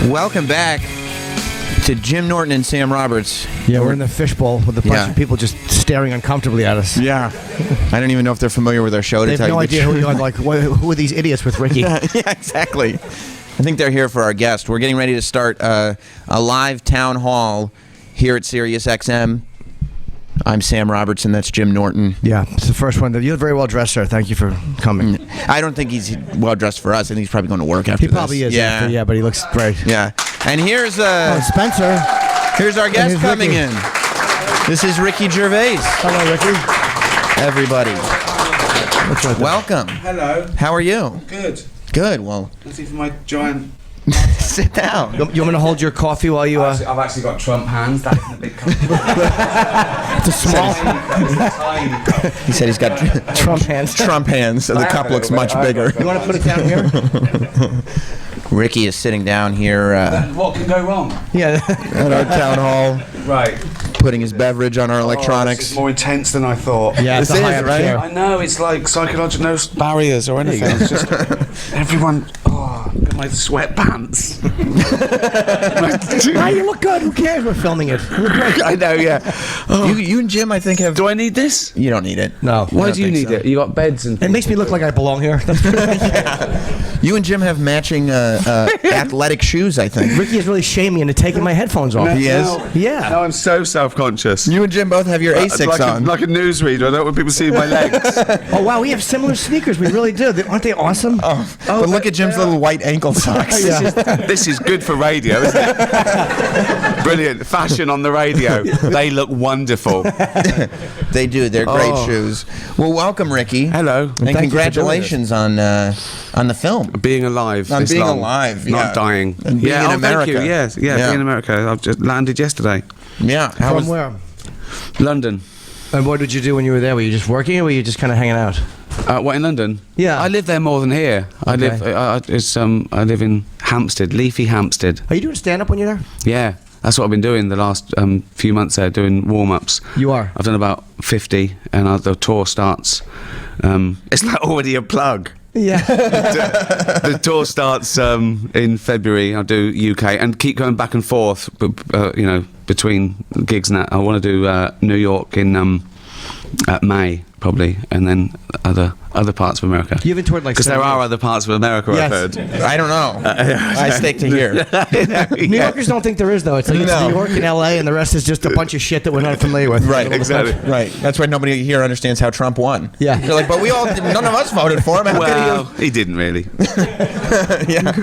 Welcome back to Jim Norton and Sam Roberts. Yeah, we're in the fishbowl with a bunch of people just staring uncomfortably at us. Yeah. I don't even know if they're familiar with our show. They have no idea who we are. Like, who are these idiots with Ricky? Yeah, exactly. I think they're here for our guest. We're getting ready to start a live town hall here at Sirius XM. I'm Sam Roberts, and that's Jim Norton. Yeah, it's the first one. You're very well dressed, sir. Thank you for coming. I don't think he's well dressed for us. I think he's probably going to work after He probably this. is. Yeah, but he looks great. Yeah. And here's Spencer. Here's our guest coming Ricky. in. This is Ricky Gervais. Hello, Ricky. Everybody. Welcome. Hello. How are you? Good. Good. Well, Let's see for my giant. sit down. You want me to hold your coffee while you... I've actually got Trump hands. That isn't a big cup. It's a small Tiny cup. He said he's got Trump hands. Trump hands, so the cup looks much bigger. You want to put it down here? Ricky is sitting down here What can go wrong? Yeah. at our town hall, Right. putting his beverage on our electronics. It's more intense than I thought. Yeah, This it's a is, high-up right? chair. I know, it's like psychological, no barriers or anything. It's just everyone. Oh, look at my sweatpants. Ah, you look good. Who cares? We're filming it. You look great. I know, yeah. You and Jim, I think, have... Do I need this? You don't need it. No. Why don't do you think need so. it? You got beds and. It makes me look like I belong here. You and Jim have matching athletic shoes, I think. Ricky is really shaming into taking my headphones off. He is? Yeah. No, I'm so self-conscious. You and Jim both have your Asics on. Like a newsreader. I don't want people seeing my legs. Oh, wow. We have similar sneakers. We really do. Aren't they awesome? But look at Jim's little white ankle socks. This is good for radio, isn't it? Brilliant. Fashion on the radio. They look wonderful. They do. They're great shoes. Well, welcome, Ricky. Hello. And thank you for doing congratulations on the film. Being alive. On this being long. alive, yeah. Not dying. And being in America. Thank you. Yes, being in America. I've just landed yesterday. Yeah. How From was where? London. And what did you do when you were there? Were you just working or were you just kind of hanging out? What, in London? Yeah. I live there more than here. I live in Hampstead, leafy Hampstead. Are you doing stand-up when you're there? Yeah. That's what I've been doing the last few months there, doing warm-ups. You are? I've done about 50, and the tour starts. It's like already a plug. Yeah. The tour starts in February. I'll do UK and keep going back and forth, between gigs and that. I want to do New York in May probably, and then other parts of America. You haven't toured like because there are other parts of America. Yes. I've heard. I don't know. I stick to here. New Yorkers don't think there is though. It's like it's New York and LA, and the rest is just a bunch of shit that we're not familiar with. Right, exactly. Right. That's why nobody here understands how Trump won. Yeah. They're like, but none of us voted for him. How Well, he didn't really. yeah.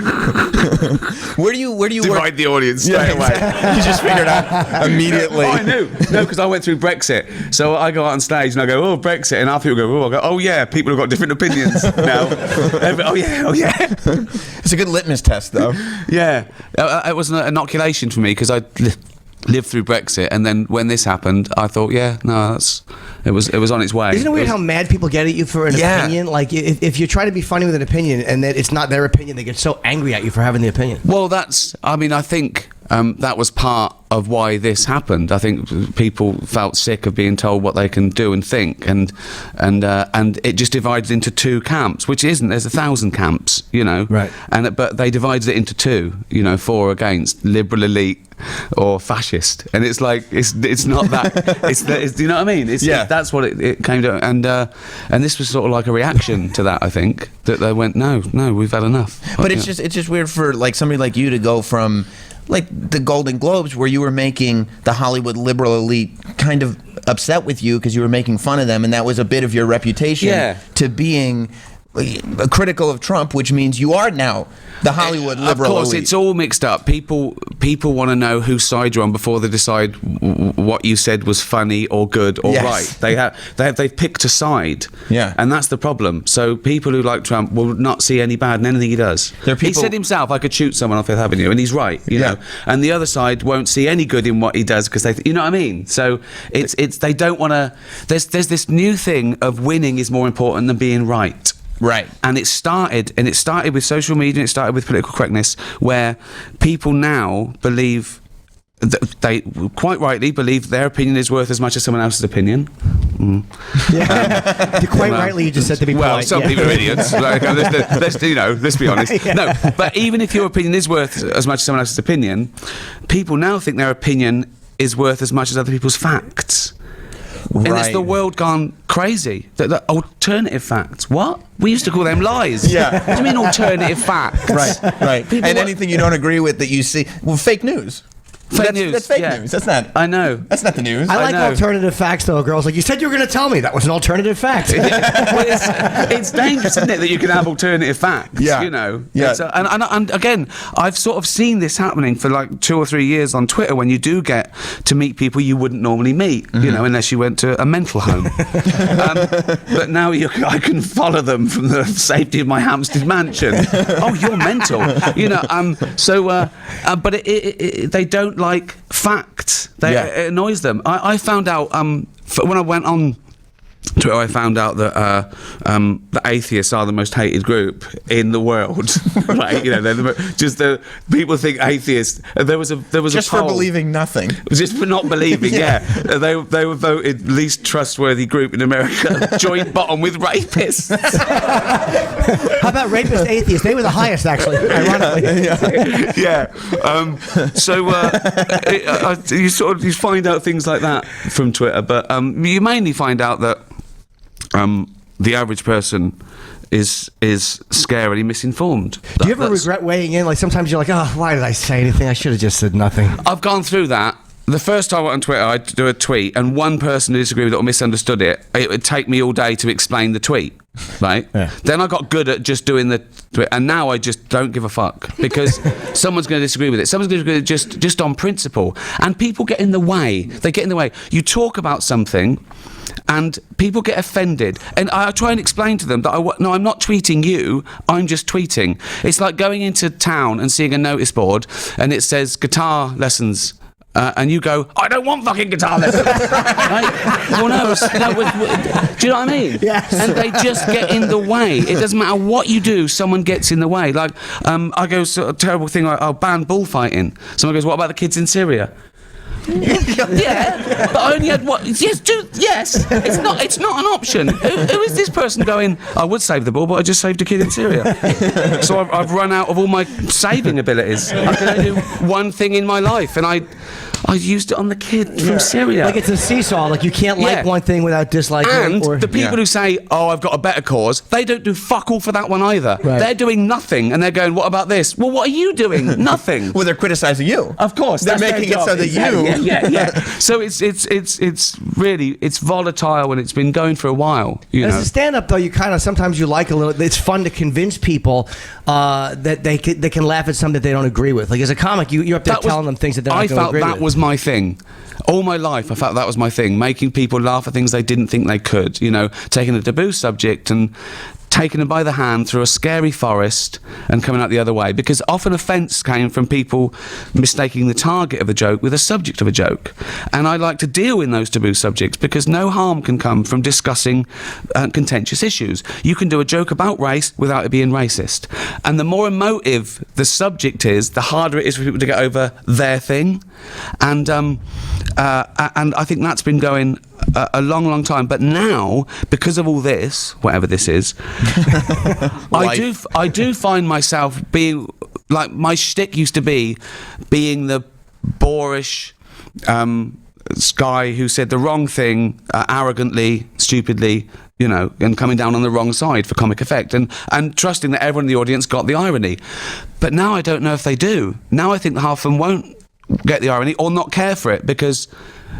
Where do you work? Divide the audience straight away. You just figured out immediately. Oh, I knew. No, because I went through Brexit. So I go out on stage and I go, oh, Brexit. And after people go, oh, I go, oh, yeah, people have got different opinions now. Oh, yeah. It's a good litmus test, though. Yeah. It was an inoculation for me because I lived through Brexit. And then when this happened, I thought, it was on its way. Isn't it weird how mad people get at you for an opinion? Like, if you try to be funny with an opinion and that it's not their opinion, they get so angry at you for having the opinion. Well, I think that was part of why this happened. I think people felt sick of being told what they can do and think, and it just divided into two camps, which isn't. There's 1,000 camps, Right. But they divided it into two, for or against, liberal elite or fascist, and it's like it's not that. Do you know what I mean? That's what it came to, and this was sort of like a reaction to that. I think that they went, no, we've had enough. But it's just weird for like somebody like you to go from like the Golden Globes, where you were making the Hollywood liberal elite kind of upset with you because you were making fun of them, and that was a bit of your reputation, to being critical of Trump, which means you are now the Hollywood liberal Of course, elite. it's all mixed up. People want to know whose side you're on before they decide what you said was funny or good or right. They've picked a side, and that's the problem. So people who like Trump will not see any bad in anything he does. He said himself, "I could shoot someone off Fifth Avenue," and he's right, you know. And the other side won't see any good in what he does because you know what I mean. So it's they don't want to. There's this new thing of winning is more important than being right. Right. And it started with social media, it started with political correctness, where people now believe, they quite rightly believe their opinion is worth as much as someone else's opinion. Quite rightly, you just said to be polite. Well, some people are idiots. Like, let's be honest. No, but even if your opinion is worth as much as someone else's opinion, people now think their opinion is worth as much as other people's facts. Right. And it's the world gone crazy. The alternative facts. What? We used to call them lies. Yeah. What do you mean alternative facts? Right. And anything you don't agree with that you see, well, fake news. That's fake news. That's not. I know. That's not the news. I like alternative facts, though. Girls like, you said you were going to tell me that was an alternative fact. Well, it's dangerous, isn't it, that you can have alternative facts? Yeah. You know. Yeah. And again, I've sort of seen this happening for like 2 or 3 years on Twitter when you do get to meet people you wouldn't normally meet, you know, unless you went to a mental home. But now I can follow them from the safety of my Hampstead mansion. Oh, you're mental. You know. But they don't like facts. It annoys them. I found out when I went on Twitter, I found out that the atheists are the most hated group in the world. Right? You know, they're people think atheists. There was just a poll, for believing nothing. Just for not believing. Yeah. They were voted least trustworthy group in America, joint bottom with rapists. How about rapist atheists? They were the highest, actually. Ironically. Yeah. You find out things like that from Twitter, but you mainly find out that the average person is scarily misinformed. Do you ever regret weighing in? Like sometimes you're like, oh, why did I say anything? I should have just said nothing. I've gone through that. The first time I went on Twitter, I'd do a tweet, and one person who disagreed with it or misunderstood it, it would take me all day to explain the tweet, right? Yeah. Then I got good at just doing the tweet, and now I just don't give a fuck, because someone's going to disagree with it. Someone's going to disagree with it just on principle. And people get in the way. They get in the way. You talk about something, and people get offended, and I try and explain to them that no, I'm not tweeting you, I'm just tweeting. It's like going into town and seeing a notice board and it says guitar lessons, and you go, I don't want fucking guitar lessons. Right? Well, no, do you know what I mean? Yes. And they just get in the way. It doesn't matter what you do, someone gets in the way. Like, I go, a terrible thing, I'll ban bullfighting. Someone goes, what about the kids in Syria? Yeah, but I only had what? Yes, yes. It's not an option. Who is this person going? I would save the ball, but I just saved a kid in Syria. So I've run out of all my saving abilities. I can only do one thing in my life, and I used it on the kid from Syria. Like it's a seesaw. Like you can't like one thing without disliking and it. And the people who say, "Oh, I've got a better cause," they don't do fuck all for that one either. Right. They're doing nothing, and they're going, "What about this?" Well, what are you doing? Nothing. Well, they're criticizing you. Of course, they're making it so that you. Yeah. So it's really volatile, and it's been going for a while. As a stand-up, though, you kind of sometimes you like a little. It's fun to convince people that they can laugh at something that they don't agree with. Like as a comic, you're up there telling them things that they're not going to agree with. I felt that was my thing. All my life, I felt that was my thing, making people laugh at things they didn't think they could. You know, taking a taboo subject and taking them by the hand through a scary forest and coming out the other way, because often offence came from people mistaking the target of a joke with a subject of a joke, and I like to deal in those taboo subjects because no harm can come from discussing contentious issues. You can do a joke about race without it being racist, and the more emotive the subject is, the harder it is for people to get over their thing, and I think that's been going a long time. But now, because of all this, whatever this is, I do find myself being like, my shtick used to be being the boorish guy who said the wrong thing arrogantly, stupidly, you know, and coming down on the wrong side for comic effect, and trusting that everyone in the audience got the irony. But now I don't know if they do. Now I think half of them won't get the irony or not care for it, because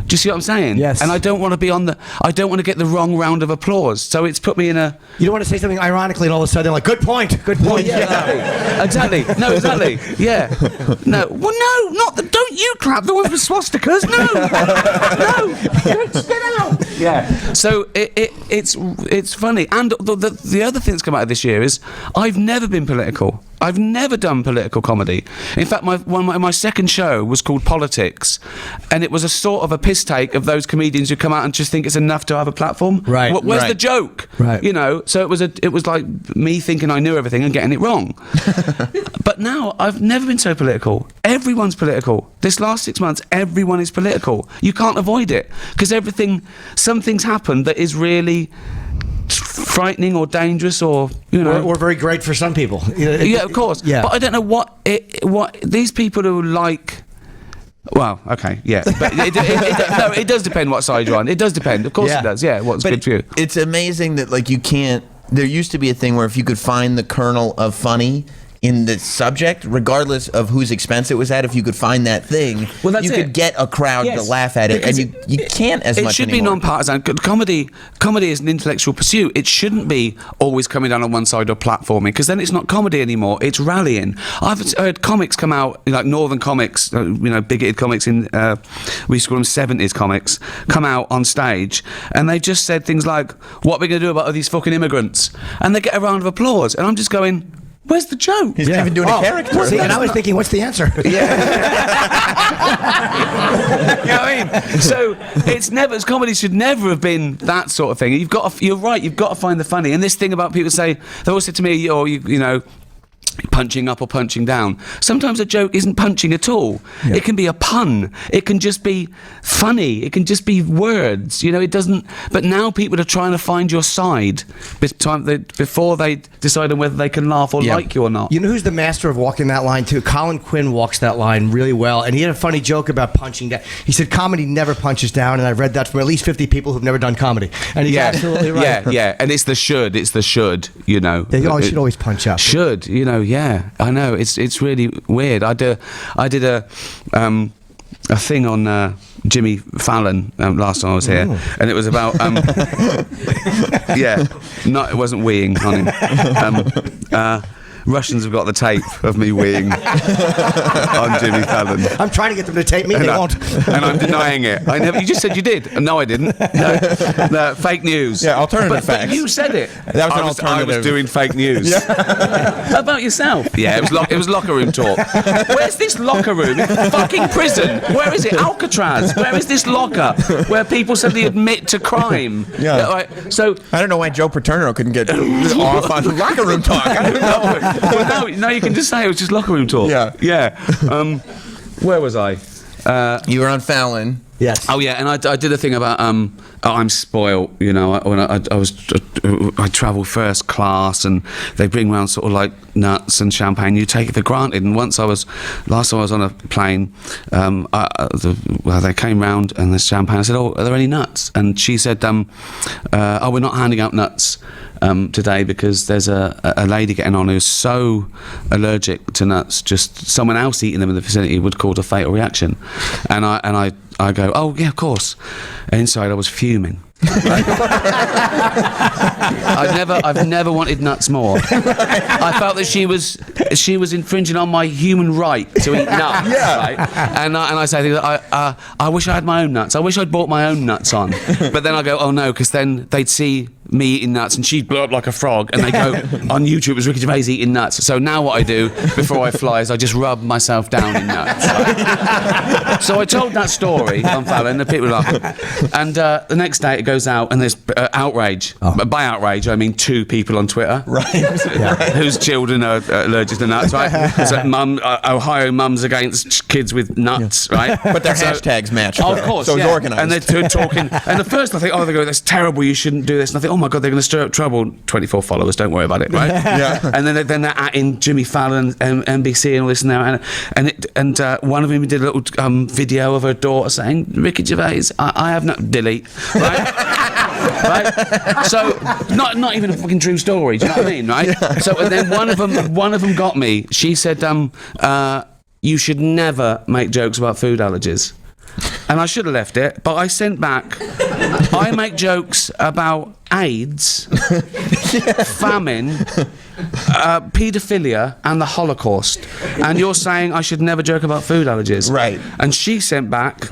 do you see what I'm saying? Yes. And I don't want to I don't want to get the wrong round of applause. So it's put me in a... You don't want to say something ironically and all of a sudden they're like, good point. Well, yeah, exactly. No, exactly. Yeah. No. Well, no, not the... Don't you clap the ones with swastikas. No. No. Get out. Yeah. So it's funny. And the other thing that's come out of this year is I've never been political. I've never done political comedy. In fact, my second show was called Politics, and it was a sort of a piss take of those comedians who come out and just think it's enough to have a platform. Right. Where's the joke? Right. You know. So it was like me thinking I knew everything and getting it wrong. But now I've never been so political. Everyone's political. This last 6 months, everyone is political. You can't avoid it because something's happened that is really frightening or dangerous or or very great for some people. Yeah, of course. Yeah. But I don't know what these people who like. Well, okay, yeah, but it does depend what side you're on. It does depend, of course it does. Yeah, what's good for you? It's amazing that like you can't. There used to be a thing where if you could find the kernel of funny in the subject, regardless of whose expense it was at, if you could find that thing, you could get a crowd to laugh at it, because and you can't as much It should anymore. be non-partisan. Comedy is an intellectual pursuit. It shouldn't be always coming down on one side or platforming, because then it's not comedy anymore. It's rallying. I've heard comics come out, like Northern comics, bigoted comics we used to call them 70s comics, come out on stage, and they've just said things like, what are we going to do about all these fucking immigrants? And they get a round of applause, and I'm just going, where's the joke? He's not even doing a character. See, and I was thinking, what's the answer? Yeah. You know what I mean? So comedy should never have been that sort of thing. You're right, you've got to find the funny. And this thing about people say, they always said to me, punching up or punching down. Sometimes a joke isn't punching at all. Yeah. It can be a pun. It can just be funny. It can just be words. It doesn't. But now people are trying to find your side before they decide on whether they can laugh or like you or not. You know who's the master of walking that line too? Colin Quinn walks that line really well, and he had a funny joke about punching down. He said comedy never punches down, and I've read that from at least 50 people who've never done comedy, and he's absolutely right. Yeah, and it's the should. You should always punch up. Should, yeah, I know. It's really weird. I did a thing on Jimmy Fallon last time I was here, and it was about it wasn't weeing on him. Russians have got the tape of me weeing on Jimmy Fallon. I'm trying to get them to tape me, they won't. And I'm denying it. You just said you did. No, I didn't. No, fake news. Yeah, alternative facts. But you said it. That was an alternative. I was doing fake news. How about yourself? Yeah, it was locker room talk. Where's this locker room? Fucking prison. Where is it? Alcatraz. Where is this locker where people suddenly admit to crime? Yeah. Right, so I don't know why Joe Paterno couldn't get off on locker room talk. I don't know. Well, now you can just say it was just locker room talk. Yeah. Where was I? You were on Fallon. Yes. Oh yeah, and I did a thing about I'm spoiled. When I travel first class, and they bring around sort of like nuts and champagne. You take it for granted. And last time I was on a plane, they came round and there's champagne. I said, "Oh, are there any nuts?" And she said, "Oh, we're not handing out nuts today because there's a lady getting on who's so allergic to nuts. Just someone else eating them in the vicinity would cause a fatal reaction." And I go, "Oh yeah, of course." And inside I was fuming. I've never wanted nuts more. I felt that she was infringing on my human right to eat nuts. Right? And I say things like, I wish I had my own nuts. I wish I'd bought my own nuts on. But then I go, oh no, because then they'd see me eating nuts and she'd blow up like a frog, and they go on YouTube it was Ricky Gervais eating nuts. So now what I do before I fly is I just rub myself down in nuts. Right? So I told that story on Fallon and the people laughed. And the next day it goes out and there's outrage. By outrage I mean 2 people on Twitter, whose children are allergic to nuts, right? So Ohio mums against kids with nuts, right? But their hashtags match. Of course, so it's organized. And they're talking. And at first I think, they go, that's terrible, you shouldn't do this. And I think, oh my God, they're going to stir up trouble. 24 followers, don't worry about it, right? And then they're atting Jimmy Fallon and NBC and all this and that. And one of them did a little video of her daughter saying, Ricky Gervais, I have no... Delete, right? Right? So not even a fucking true story. Do you know what I mean? Right? So and then one of them got me. She said, "You should never make jokes about food allergies." And I should have left it, but I sent back, I make jokes about AIDS, famine, paedophilia, and the Holocaust. And you're saying I should never joke about food allergies. Right. And she sent back,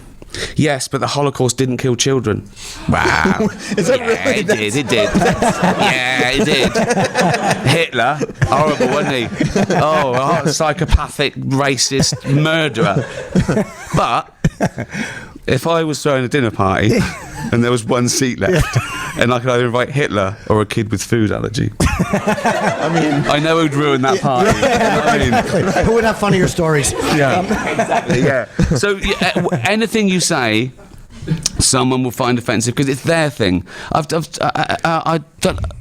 Yes, but the Holocaust didn't kill children. Wow. Is that really? It did. Yeah, it did. Hitler, horrible, wasn't he? Oh, a psychopathic, racist murderer. But if I was throwing a dinner party and there was one seat left, and I could either invite Hitler or a kid with food allergy, I know who'd ruin that party. You know what I mean? Who would have funnier stories? Yeah, exactly. Yeah. So anything you say, someone will find offensive because it's their thing. I've done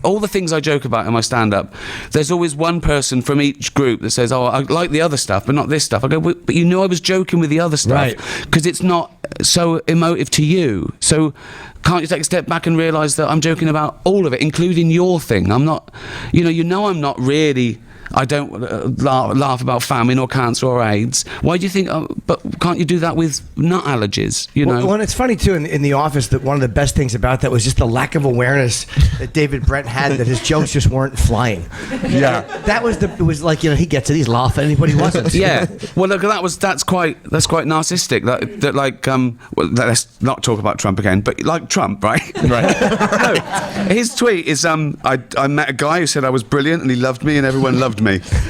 all the things I joke about in my stand-up. There's always one person from each group that says, "Oh, I like the other stuff, but not this stuff." I go, "But you know, I was joking with the other stuff because it's not so emotive to you. So can't you take a step back and realise that I'm joking about all of it, including your thing? I'm not, I'm not really." I don't laugh about famine or cancer or AIDS. Why do you think? But can't you do that with nut allergies? Well, and it's funny too in The Office that one of the best things about that was just the lack of awareness that David Brent had that his jokes just weren't flying. Yeah, that was it was like he gets it, he's laughing, but he wasn't. Yeah, well, look, that's quite narcissistic. Let's not talk about Trump again, but like Trump, right? Right. No, his tweet is I met a guy who said I was brilliant and he loved me and everyone loved me.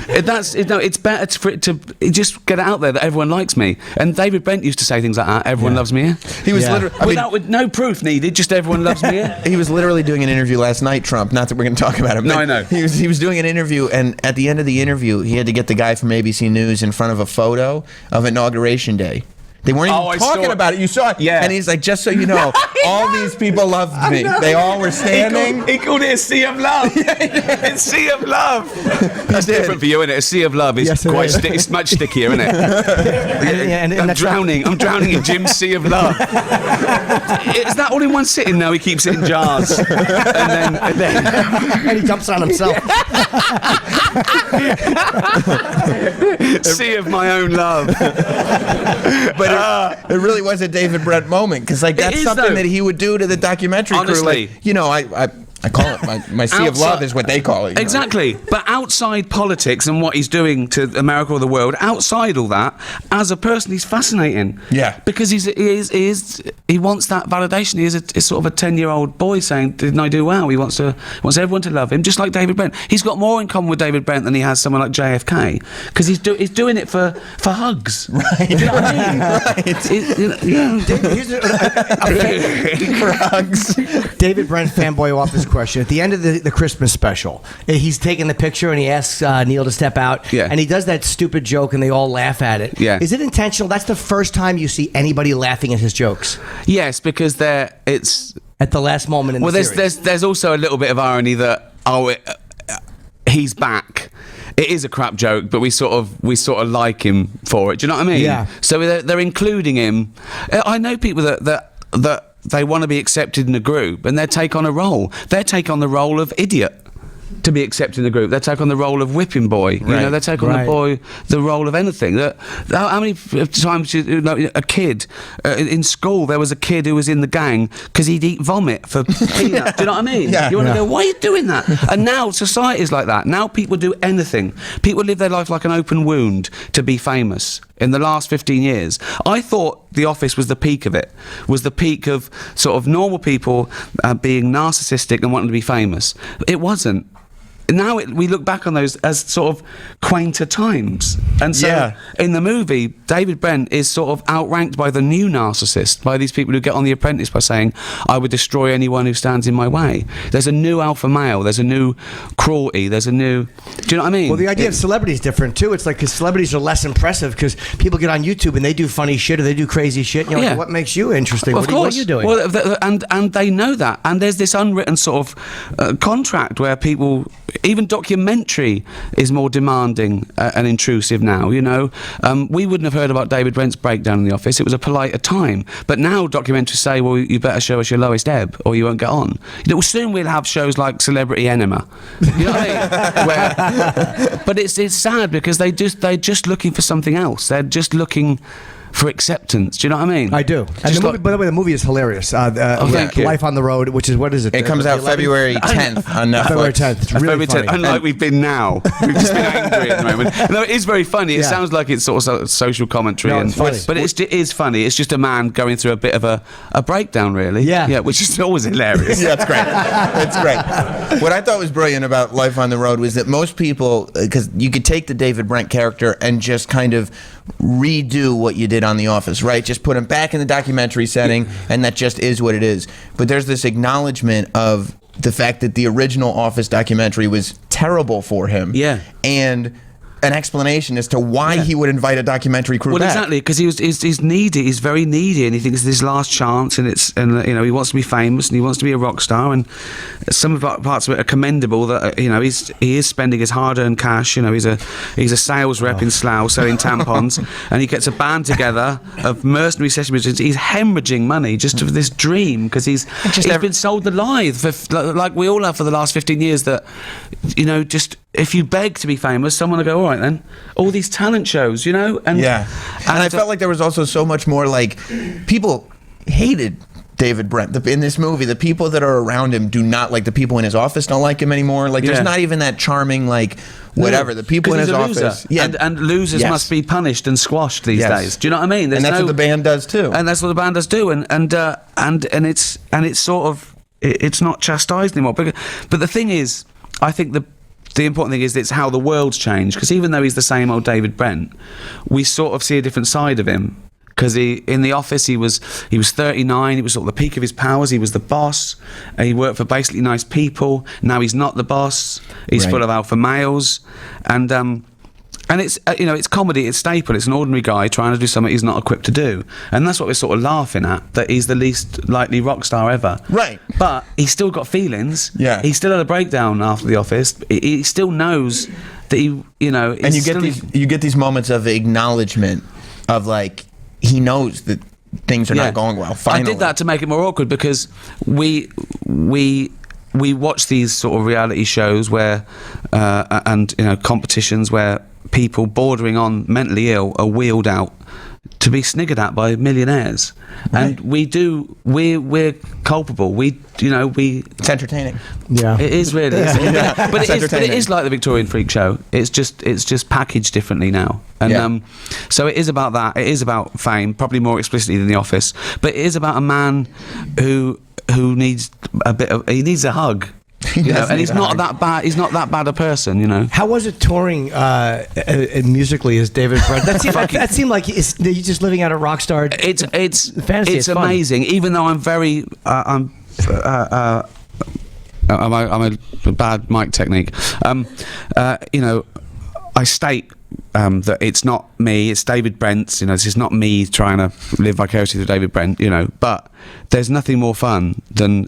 It's better for it to just get it out there that everyone likes me. And David Brent used to say things like that. Everyone loves me here. He was literally with no proof needed. Just everyone loves me here. He was literally doing an interview last night. Trump. Not that we're going to talk about him. No, I know. He was doing an interview, and at the end of the interview, he had to get the guy from ABC News in front of a photo of Inauguration Day. They weren't even talking about it. You saw it. Yeah. And he's like, just so you know, all these people loved me. They all were standing. He called it a sea of love. It's sea of love. That's different for you, isn't it? A sea of love is it's much stickier, isn't it? I'm drowning in Jim's sea of love. Is that all in one sitting? No, he keeps it in jars. And he jumps on himself. Sea of my own love. But it really was a David Brent moment, because that's something that he would do to the documentary Honestly. crew. I call it my sea of love is what they call it. Exactly. But outside politics and what he's doing to America or the world, outside all that, as a person, he's fascinating. Yeah. Because he wants that validation. He's sort of a 10-year-old boy saying, "Didn't I do well?" He wants everyone to love him, just like David Brent. He's got more in common with David Brent than he has someone like JFK, because he's doing it for hugs. Right. Do you know what I mean? Right. For hugs. David Brent, fanboy office question. At the end of the Christmas special, he's taking the picture and he asks Neil to step out. Yeah. And he does that stupid joke and they all laugh at it. Yeah. Is it intentional? That's the first time you see anybody laughing at his jokes. Yes, because it's at the last moment in the series. There's also a little bit of irony that he's back. It is a crap joke, but we sort of like him for it. Do you know what I mean? Yeah. So they're including him. I know people that they want to be accepted in a group, and they take on a role. They take on the role of idiot to be accepted in the group. They take on the role of whipping boy. Right. They take on the role of anything. How many times a kid in school, there was a kid who was in the gang because he'd eat vomit for peanuts. Do you know what I mean? Yeah. You want to go, why are you doing that? And now society's like that. Now people do anything. People live their life like an open wound to be famous. In the last 15 years, I thought The Office was the peak of it, was the peak of sort of normal people being narcissistic and wanting to be famous. It wasn't. Now we look back on those as sort of quainter times. And so in the movie, David Brent is sort of outranked by the new narcissist, by these people who get on The Apprentice by saying, "I would destroy anyone who stands in my way." There's a new alpha male, there's a new cruelty, there's a new... Do you know what I mean? Well, the idea of celebrity is different too. It's like, because celebrities are less impressive because people get on YouTube and they do funny shit or they do crazy shit. And you're like, what makes you interesting? Well, what are you doing? Well, and they know that. And there's this unwritten sort of contract where people... Even documentary is more demanding and intrusive now, we wouldn't have heard about David Brent's breakdown in The Office. It was a politer time. But now documentaries say, well, you better show us your lowest ebb or you won't get on. Soon we'll have shows like Celebrity Enema. You know what I mean? But it's sad because they're just looking for something else. They're just looking for acceptance. Do you know what I mean? I do. And the movie, by the way, the movie is hilarious. Thank you. Life on the Road, which is, what is it? It comes out February 10th on Netflix. February 10th. It's really funny. Unlike we've been now. We've just been angry at the moment. No, it is very funny. It sounds like it's sort of social commentary. No, it's funny. But it is funny. It's just a man going through a bit of a breakdown, really. Yeah. Which is always hilarious. Yeah, it's great. It's great. What I thought was brilliant about Life on the Road was that most people, because you could take the David Brent character and just kind of redo what you did on The Office, right? Just put him back in the documentary setting, and that just is what it is. But there's this acknowledgement of the fact that the original Office documentary was terrible for him. Yeah. And an explanation as to why he would invite a documentary crew back. Well, exactly, because he's needy. He's very needy, and he thinks it's his last chance, and he wants to be famous, and he wants to be a rock star, and some of the parts of it are commendable. That he is spending his hard-earned cash. He's a sales rep in Slough selling tampons, and he gets a band together of mercenary session musicians. He's hemorrhaging money just for this dream because he's been sold the lie, like we all have for the last 15 years. That just. If you beg to be famous, someone will go, all right then, all these talent shows, and I felt like there was also so much more, like, people hated David Brent in this movie. The people that are around him do not like, the people in his office don't like him anymore. Like, there's not even that charming, like, whatever. The people in his office, and losers must be punished and squashed these days. Do you know what I mean? And that's what the band does too. And that's what the band does too. And it's sort of, it's not chastised anymore. But the thing is, I think the important thing is it's how the world's changed, because even though he's the same old David Brent, we sort of see a different side of him. Because in The Office he was 39, he was sort of the peak of his powers, he was the boss, he worked for basically nice people. Now he's not the boss, he's full of alpha males, and it's it's comedy, it's staple, it's an ordinary guy trying to do something he's not equipped to do, and that's what we're sort of laughing at, that he's the least likely rock star ever. Right. But he's still got feelings. Yeah. He still had a breakdown after The Office. He still knows that and you get these moments of acknowledgement of, like, he knows that things are not going well. Finally. I did that to make it more awkward, because we watch these sort of reality shows where and competitions where people bordering on mentally ill are wheeled out to be sniggered at by millionaires, and we're culpable. It's entertaining. Yeah, it is really. Yeah. But it is like the Victorian Freak Show. It's just packaged differently now, and so it is about that. It is about fame, probably more explicitly than The Office, but it is about a man who needs a hug. And he's not that bad. He's not that bad a person, How was it touring musically as David Brent? That seemed like you're just living out a rock star. It's fantasy. It's amazing. Even though I'm very I'm a bad mic technique. I state that it's not me, it's David Brent's. This is not me trying to live vicariously through David Brent. But there's nothing more fun than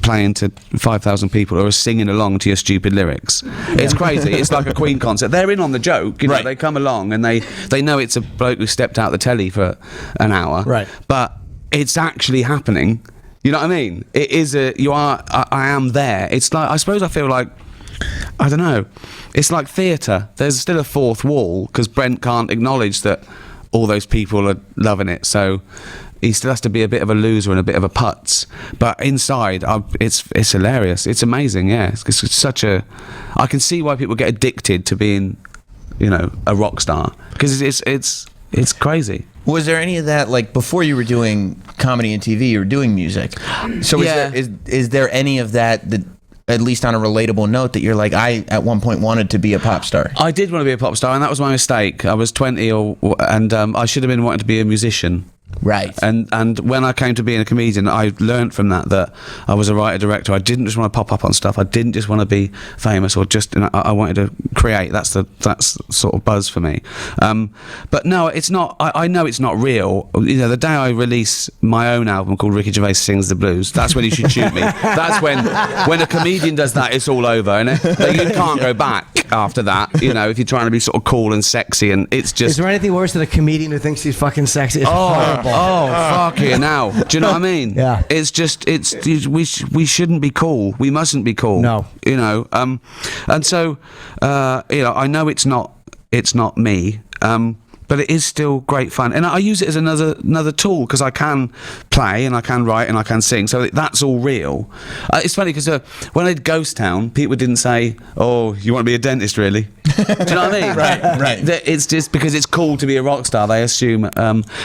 playing to 5,000 people who are singing along to your stupid lyrics. It's crazy. It's like a Queen concert. They're in on the joke. They come along and they know it's a bloke who stepped out the telly for an hour. Right. But it's actually happening. You know what I mean? It is I am there. It's like, I suppose I feel like, I don't know, it's like theatre. There's still a fourth wall, because Brent can't acknowledge that all those people are loving it, so he still has to be a bit of a loser and a bit of a putz. But inside, it's hilarious. It's amazing, yeah. It's such a... I can see why people get addicted to being, a rock star, because it's crazy. Was there any of that, like, before you were doing comedy and TV, you were doing music? So is there any of that, at least on a relatable note, that you're like, I at one point wanted to be a pop star? I did want to be a pop star, and that was my mistake. I was 20, and I should have been wanting to be a musician. Right. And when I came to being a comedian, I learned from that I was a writer-director. I didn't just want to pop up on stuff. I didn't just want to be famous, or just, I wanted to create. That's sort of buzz for me. But no, it's not. I know it's not real. The day I release my own album called Ricky Gervais Sings the Blues, that's when you should shoot me. That's when a comedian does that, it's all over, innit? You can't go back after that. If you're trying to be sort of cool and sexy, and it's just. Is there anything worse than a comedian who thinks he's fucking sexy? It's horrible. Fuck it now. Do you know what I mean? Yeah. It's just, we shouldn't be cool. We mustn't be cool. No. And so, I know it's not me. But but it is still great fun, and I use it as another tool because I can play and I can write and I can sing, so that's all real. It's funny because when I did Ghost Town, people didn't say, "Oh, you want to be a dentist, really?" Do you know what I mean? Right. It's just because it's cool to be a rock star, they assume.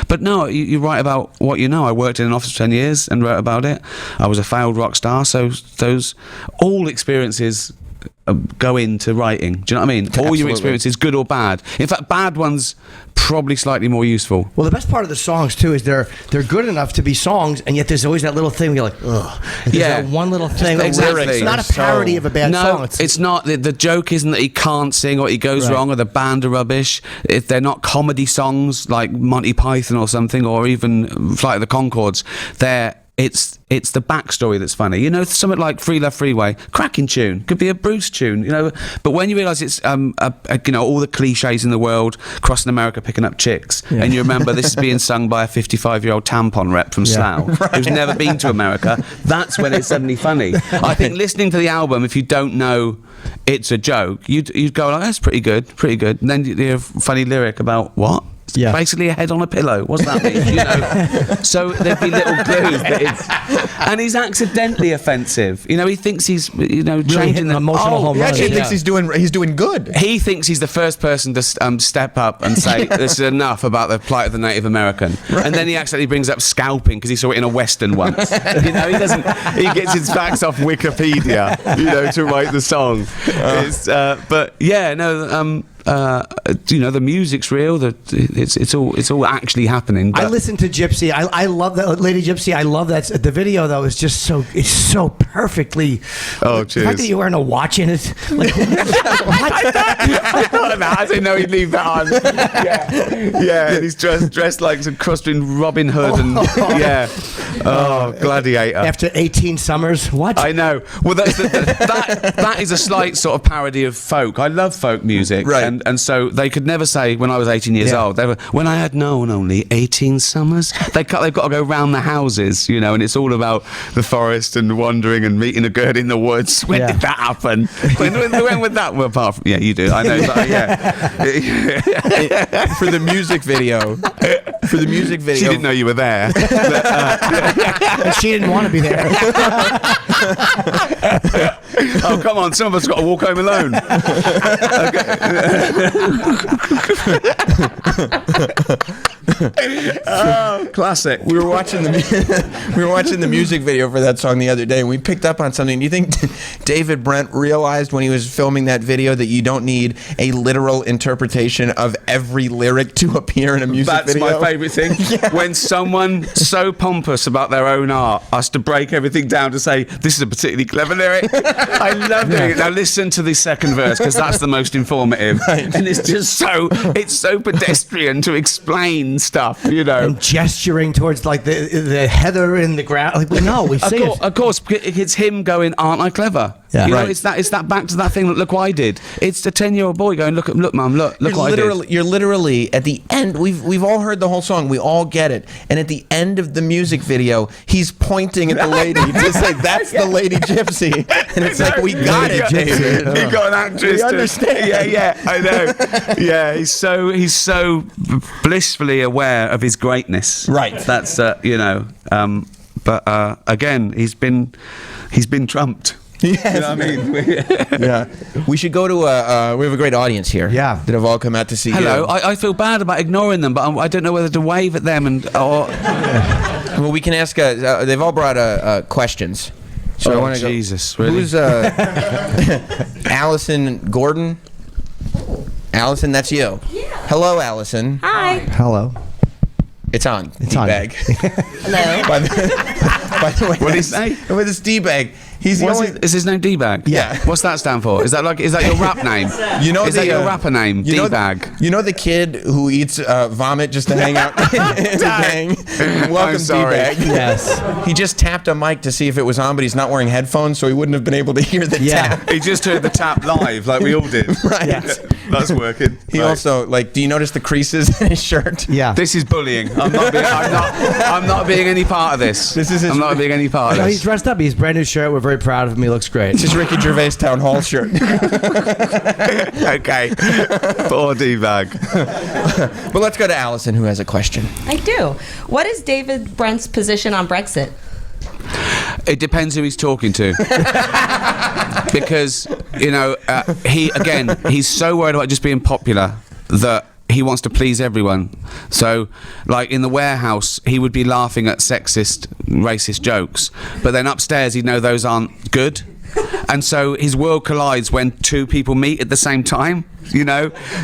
But no, you write about what you know. I worked in an office for 10 years and wrote about it. I was a failed rock star, so those all experiences go into writing. Do you know what I mean? All your experiences, good or bad. In fact, bad ones probably slightly more useful. Well, the best part of the songs too is they're good enough to be songs, and yet there's always that little thing where you're like, ugh. There's that one little thing. Exactly. It's not a parody of a bad song. It's not. The joke isn't that he can't sing or he goes wrong or the band are rubbish. If they're not comedy songs like Monty Python or something, or even Flight of the Conchords, it's the backstory that's funny. You know, something like Free Love Freeway, cracking tune, could be a Bruce tune, you know. But when you realise it's you know, all the cliches in the world, crossing America, picking up chicks, and you remember this is being sung by a 55-year-old tampon rep from Slough who's never been to America, that's when it's suddenly funny. I think listening to the album, if you don't know it's a joke, you'd go like, that's pretty good, and then you hear a funny lyric about what? Yeah. Basically a head on a pillow. What's that mean? You know? So there'd be little clues that and he's accidentally offensive. You know, he thinks he's, you know, really changing the emotional home he run. actually thinks he's doing good. He thinks he's the first person to step up and say this is enough about the plight of the Native American, and then he accidentally brings up scalping because he saw it in a Western once. You know, he gets his facts off Wikipedia, you know, to write the song. But yeah, no. You know, the music's real. It's all actually happening. I listened to Gypsy. I love that Lady Gypsy. I love that. The video though is just so perfectly. Oh, cheers! The fact that you're wearing a watch in it. Like, I didn't know he'd leave that on. Yeah. And he's dressed like some cross between Robin Hood and Gladiator. After 18 summers, what? I know. Well, that is a slight sort of parody of folk. I love folk music, right? And so they could never say when I was 18 years old. When I had known only 18 summers. They've got to go round the houses, you know, and it's all about the forest and wandering and meeting a girl in the woods. When did that happen? When would that? Well, apart from you do. I know. But, For the music video. She didn't know you were there. And she didn't want to be there. Oh, come on. Some of us got to walk home alone. Oh, classic. We were watching the music video for that song the other day, and we picked up on something. Do you think David Brent realized when he was filming that video that you don't need a literal interpretation of every lyric to appear in a music video? That's my favourite thing. When someone so pompous about their own art has to break everything down to say, this is a particularly clever lyric. I love doing it. Now listen to the second verse, because that's the most informative. Right. And it's just it's so pedestrian to explain stuff, you know. And gesturing towards like the heather in the ground. Like, no, we see it. Of course, it's him going, aren't I clever? Yeah. You know, it's that back to that thing. Look what I did. It's the 10-year-old boy going, look, mum, look what I did. You're literally at the end. We've all heard the whole song. We all get it. And at the end of the music video, he's pointing at the lady to say, "That's the Lady Gypsy." And it's like, we got it, David. You got an actress. We understand. Yeah, I know. Yeah, he's so blissfully aware of his greatness. Right. That's you know. But again, he's been trumped. Yes. You know what I mean? Yeah. We should go to we have a great audience here. Yeah. That have all come out to see Hello. you. I feel bad about ignoring them, but I don't know whether to wave at them or. Well, we can ask. They've all brought questions. So I want to go. Jesus, really? Who's Allison Gordon? Allison, that's you. Yeah. Hello, Allison. Hi. Hello. It's on. It's on. D-bag. Hello. By the way, What did he say? With his D-bag. He's the only. Is his name D-bag? Yeah. What's that stand for? Is that your rap name? You know, is that your rapper name? D-bag. You know the kid who eats vomit just to hang out in a gang? Welcome, D-bag. Yes. He just tapped a mic to see if it was on, but he's not wearing headphones, so he wouldn't have been able to hear the tap. He just heard the tap live, like we all did. Right. Yeah. That's working. He also, like, do you notice the creases in his shirt? Yeah. This is bullying. I'm not being any part of this. This is his. I'm not being any part of No, this. he's dressed up. He's brand new shirt. We're very very proud of him. He looks great. This is Ricky Gervais town hall shirt. Okay. Poor D-bag. But let's go to Allison, who has a question. I do. What is David Brent's position on Brexit? It depends who he's talking to. Because, he's so worried about just being popular that he wants to please everyone. So, like in the warehouse, he would be laughing at sexist, racist jokes, but then upstairs he'd know those aren't good. And so his world collides when two people meet at the same time,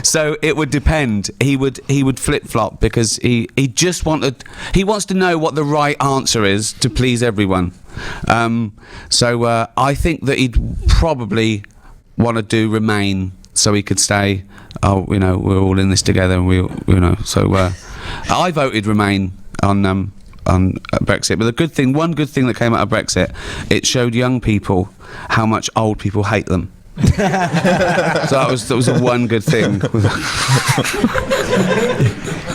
So it would depend. He would flip-flop because he wants to know what the right answer is to please everyone. So I think that he'd probably want to do Remain so he could say, we're all in this together, and So I voted Remain on Brexit. But one good thing that came out of Brexit, it showed young people how much old people hate them. So that was a one good thing.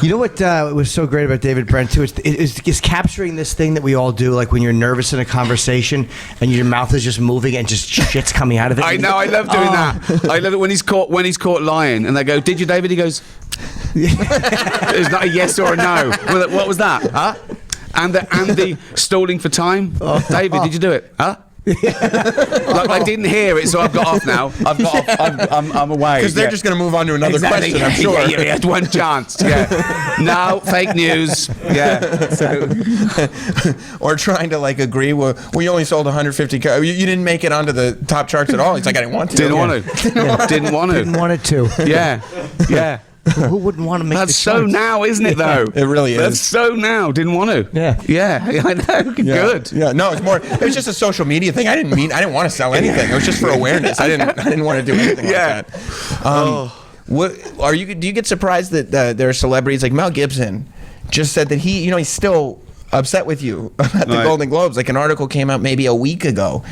You know what was so great about David Brent too? Is capturing this thing that we all do, like when you're nervous in a conversation and your mouth is just moving and just shit's coming out of it. I know. I love doing that. I love it when he's caught lying, and they go, "Did you, David?" He goes, "It's not a yes or a no." What was that? Huh? And the stalling for time. David, did you do it? Huh? Like I didn't hear it, so I've got off now. I'm away. Because they're just going to move on to another question, I'm sure. Yeah, you had one chance. Yeah. No, fake news. Yeah. So. Or trying to agree. Well, we only sold 150. You didn't make it onto the top charts at all. He's like, I didn't want to. Didn't want to. Yeah. Yeah. Who wouldn't want to make That's so charts? Now, isn't it, though? It really is. That's so now. Didn't want to. Yeah. Yeah, I know. Good. Yeah, no, it was just a social media thing. I didn't want to sell anything. It was just for awareness. I didn't want to do anything like that. What do you get surprised that there are celebrities like Mel Gibson just said that he's still upset with you about the Golden Globes. Like an article came out maybe a week ago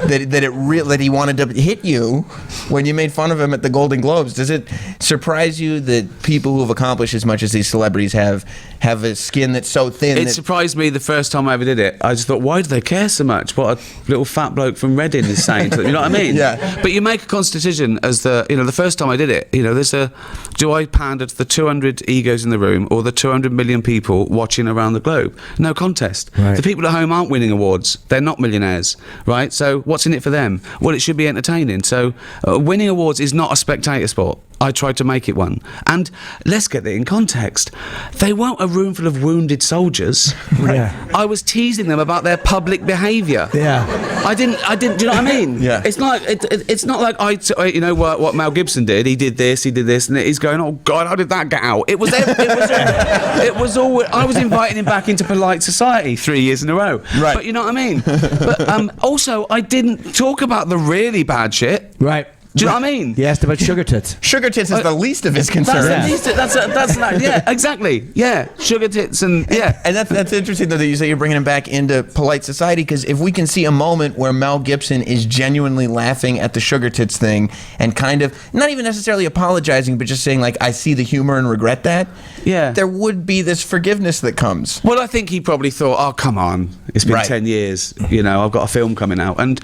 that he wanted to hit you when you made fun of him at the Golden Globes. Does it surprise you that people who have accomplished as much as these celebrities have a skin that's so thin? It surprised me the first time I ever did it. I just thought, why do they care so much? What a little fat bloke from Reading is saying to them. You know what I mean? Yeah. But you make a conscious decision as the first time I did it. Do I pander to the 200 egos in the room or the 200 million people watching around the globe? No contest. Right. The people at home aren't winning awards. They're not millionaires, right? So what's in it for them? Well, it should be entertaining. So winning awards is not a spectator sport. I tried to make it one. And let's get it in context. They weren't a room full of wounded soldiers. Yeah. I was teasing them about their public behaviour. Yeah. I didn't. Do you know what I mean? Yeah. It's not. It's not like what Mel Gibson did. He did this, and he's going, oh God, how did that get out? It was all. I was inviting him back into polite society 3 years in a row. Right. But you know what I mean. But also, I didn't talk about the really bad shit. Right. Do you know what I mean? You asked about sugar tits. Sugar tits is the least of his concerns. That's yeah, exactly. Yeah, sugar tits and yeah. And that's interesting though that you say you're bringing him back into polite society, because if we can see a moment where Mel Gibson is genuinely laughing at the sugar tits thing and kind of not even necessarily apologizing, but just saying like, I see the humor and regret that. Yeah. There would be this forgiveness that comes. Well, I think he probably thought, oh come on, it's been 10 years. I've got a film coming out, and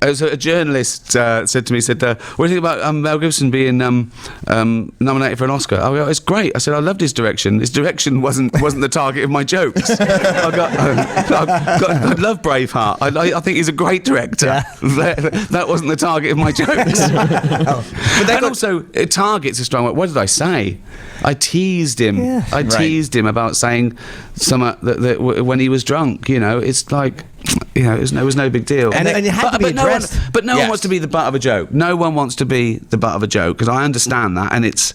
as a journalist said to me, what do you think about Mel Gibson being nominated for an Oscar? I go, it's great. I said, I loved his direction. His direction wasn't the target of my jokes. I love Braveheart. I think he's a great director. Yeah. That wasn't the target of my jokes. But also, target's a strong word. What did I say? I teased him. Yeah. I teased him about saying something that when he was drunk. It's like, it was no big deal. And it had to be addressed. No one wants to be the butt of a joke. No one wants to be the butt of a joke, because I understand that, and it's.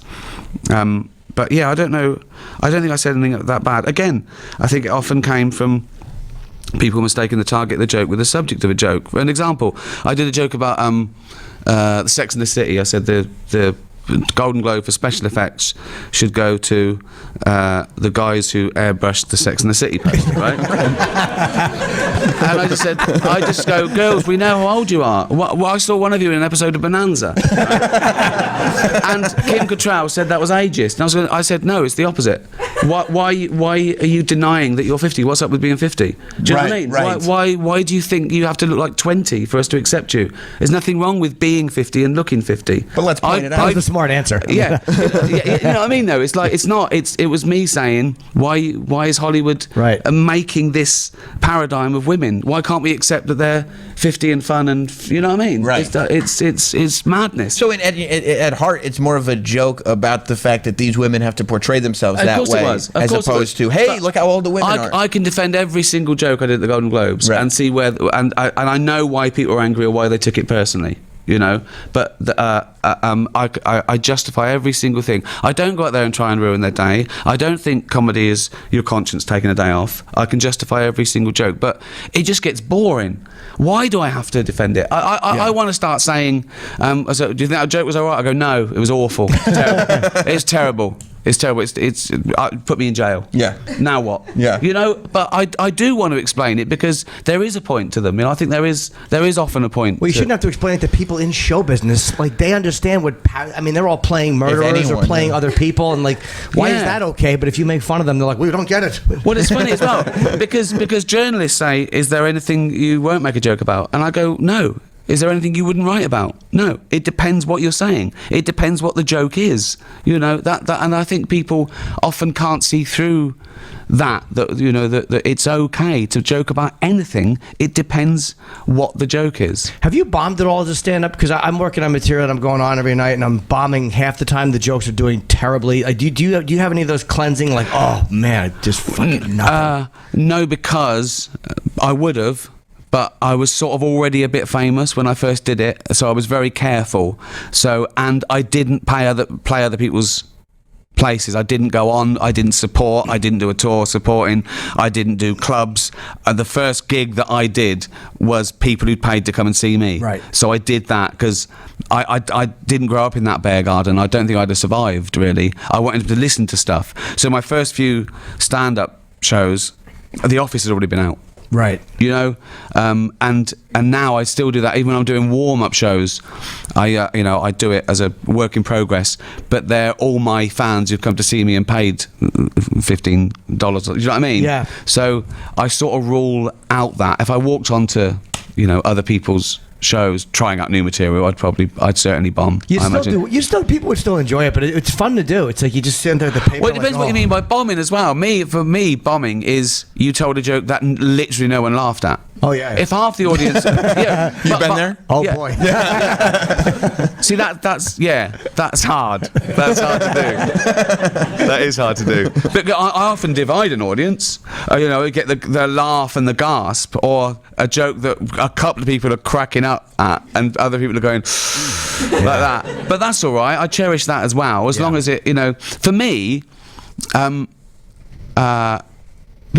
But yeah, I don't know. I don't think I said anything that bad. Again, I think it often came from people mistaking the target of the joke with the subject of a joke. For an example, I did a joke about the Sex and the City. I said the Golden Globe for special effects should go to the guys who airbrushed the Sex and the City poster, right? And I just go, girls, we know how old you are. Well, I saw one of you in an episode of Bonanza. Right? And Kim Cattrall said that was ageist. And I said, no, it's the opposite. Why are you denying that you're 50? What's up with being 50? Do you know what I mean? Right. Why do you think you have to look like 20 for us to accept you? There's nothing wrong with being 50 and looking 50. But let's point it out. That was the smart answer. Yeah. You know what I mean, though? It was me saying, why is Hollywood making this paradigm of women? Why can't we accept that they're 50 and fun and, you know what I mean? Right. It's madness. So at heart, it's more of a joke about the fact that these women have to portray themselves that way, as opposed to, hey, look how old the women are. I can defend every single joke I did at the Golden Globes and see where, and I know why people are angry or why they took it personally. You know, but I justify every single thing. I don't go out there and try and ruin their day. I don't think comedy is your conscience taking a day off. I can justify every single joke, but it just gets boring. Why do I have to defend it? I want to start saying, so, do you think that joke was all right? I go, no, it was awful. It's terrible. It's terrible. It's put me in jail. Yeah. Now what? Yeah. You know, but I do want to explain it because there is a point to them. You know, I think there is often a point. Well, you shouldn't have to explain it to people in show business. Like, they understand what. I mean, they're all playing murderers or playing other people, and like, why is that okay? But if you make fun of them, they're like, we don't get it. Well, it's funny as well because journalists say, "Is there anything you won't make a joke about?" And I go, "No." Is there anything you wouldn't write about? No. It depends what you're saying. It depends what the joke is. You know, that and I think people often can't see through that you know, that it's okay to joke about anything. It depends what the joke is. Have you bombed at all as a stand-up? Because I'm working on material and I'm going on every night and I'm bombing half the time. The jokes are doing terribly. Do you have any of those cleansing, like, oh man, just fucking nothing? No, because I would have. But I was sort of already a bit famous when I first did it, so I was very careful. So, and I didn't play other people's places. I didn't go on. I didn't support. I didn't do a tour supporting. I didn't do clubs. The first gig that I did was people who'd paid to come and see me. Right. So I did that because I didn't grow up in that bear garden. I don't think I'd have survived, really. I wanted to listen to stuff. So my first few stand-up shows, The Office had already been out. Right. You know, and now I still do that. Even when I'm doing warm-up shows, I do it as a work in progress. But they're all my fans who've come to see me and paid $15. You know what I mean? Yeah. So I sort of rule out that if I walked onto, you know, other people's shows trying out new material, I'd certainly bomb. People would still enjoy it, but it's fun to do. It's like you just sit there at the paper. Well, it depends what you mean by bombing as well. For me, bombing is you told a joke that literally no one laughed at. Oh yeah. If half the audience, you've been there. Oh boy. See that's hard. That's hard to do. That is hard to do. But I often divide an audience. You know, get the laugh and the gasp, or a joke that a couple of people are cracking up at, and other people are going like that. But that's all right. I cherish that as well, as long as it. You know, for me, people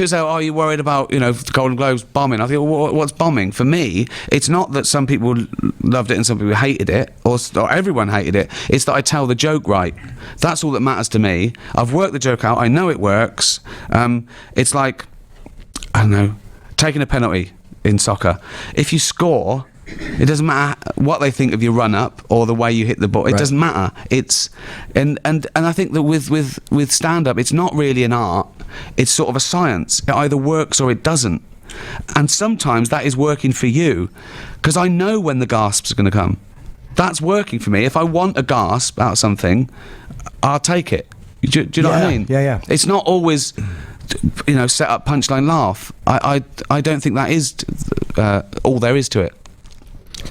say, "Are you worried about, you know, the Golden Globes bombing?" I think, well, what's bombing? For me, it's not that some people loved it and some people hated it, or everyone hated it. It's that I tell the joke right. That's all that matters to me. I've worked the joke out. I know it works. It's like, I don't know, taking a penalty in soccer. If you score, it doesn't matter what they think of your run up or the way you hit the ball. It doesn't matter. It's and I think that with stand up, it's not really an art. It's sort of a science. It either works or it doesn't. And sometimes that is working for you, because I know when the gasps are going to come. That's working for me. If I want a gasp out of something, I'll take it. Do you know what I mean? Yeah. It's not always, you know, set up punchline laugh. I don't think that is all there is to it.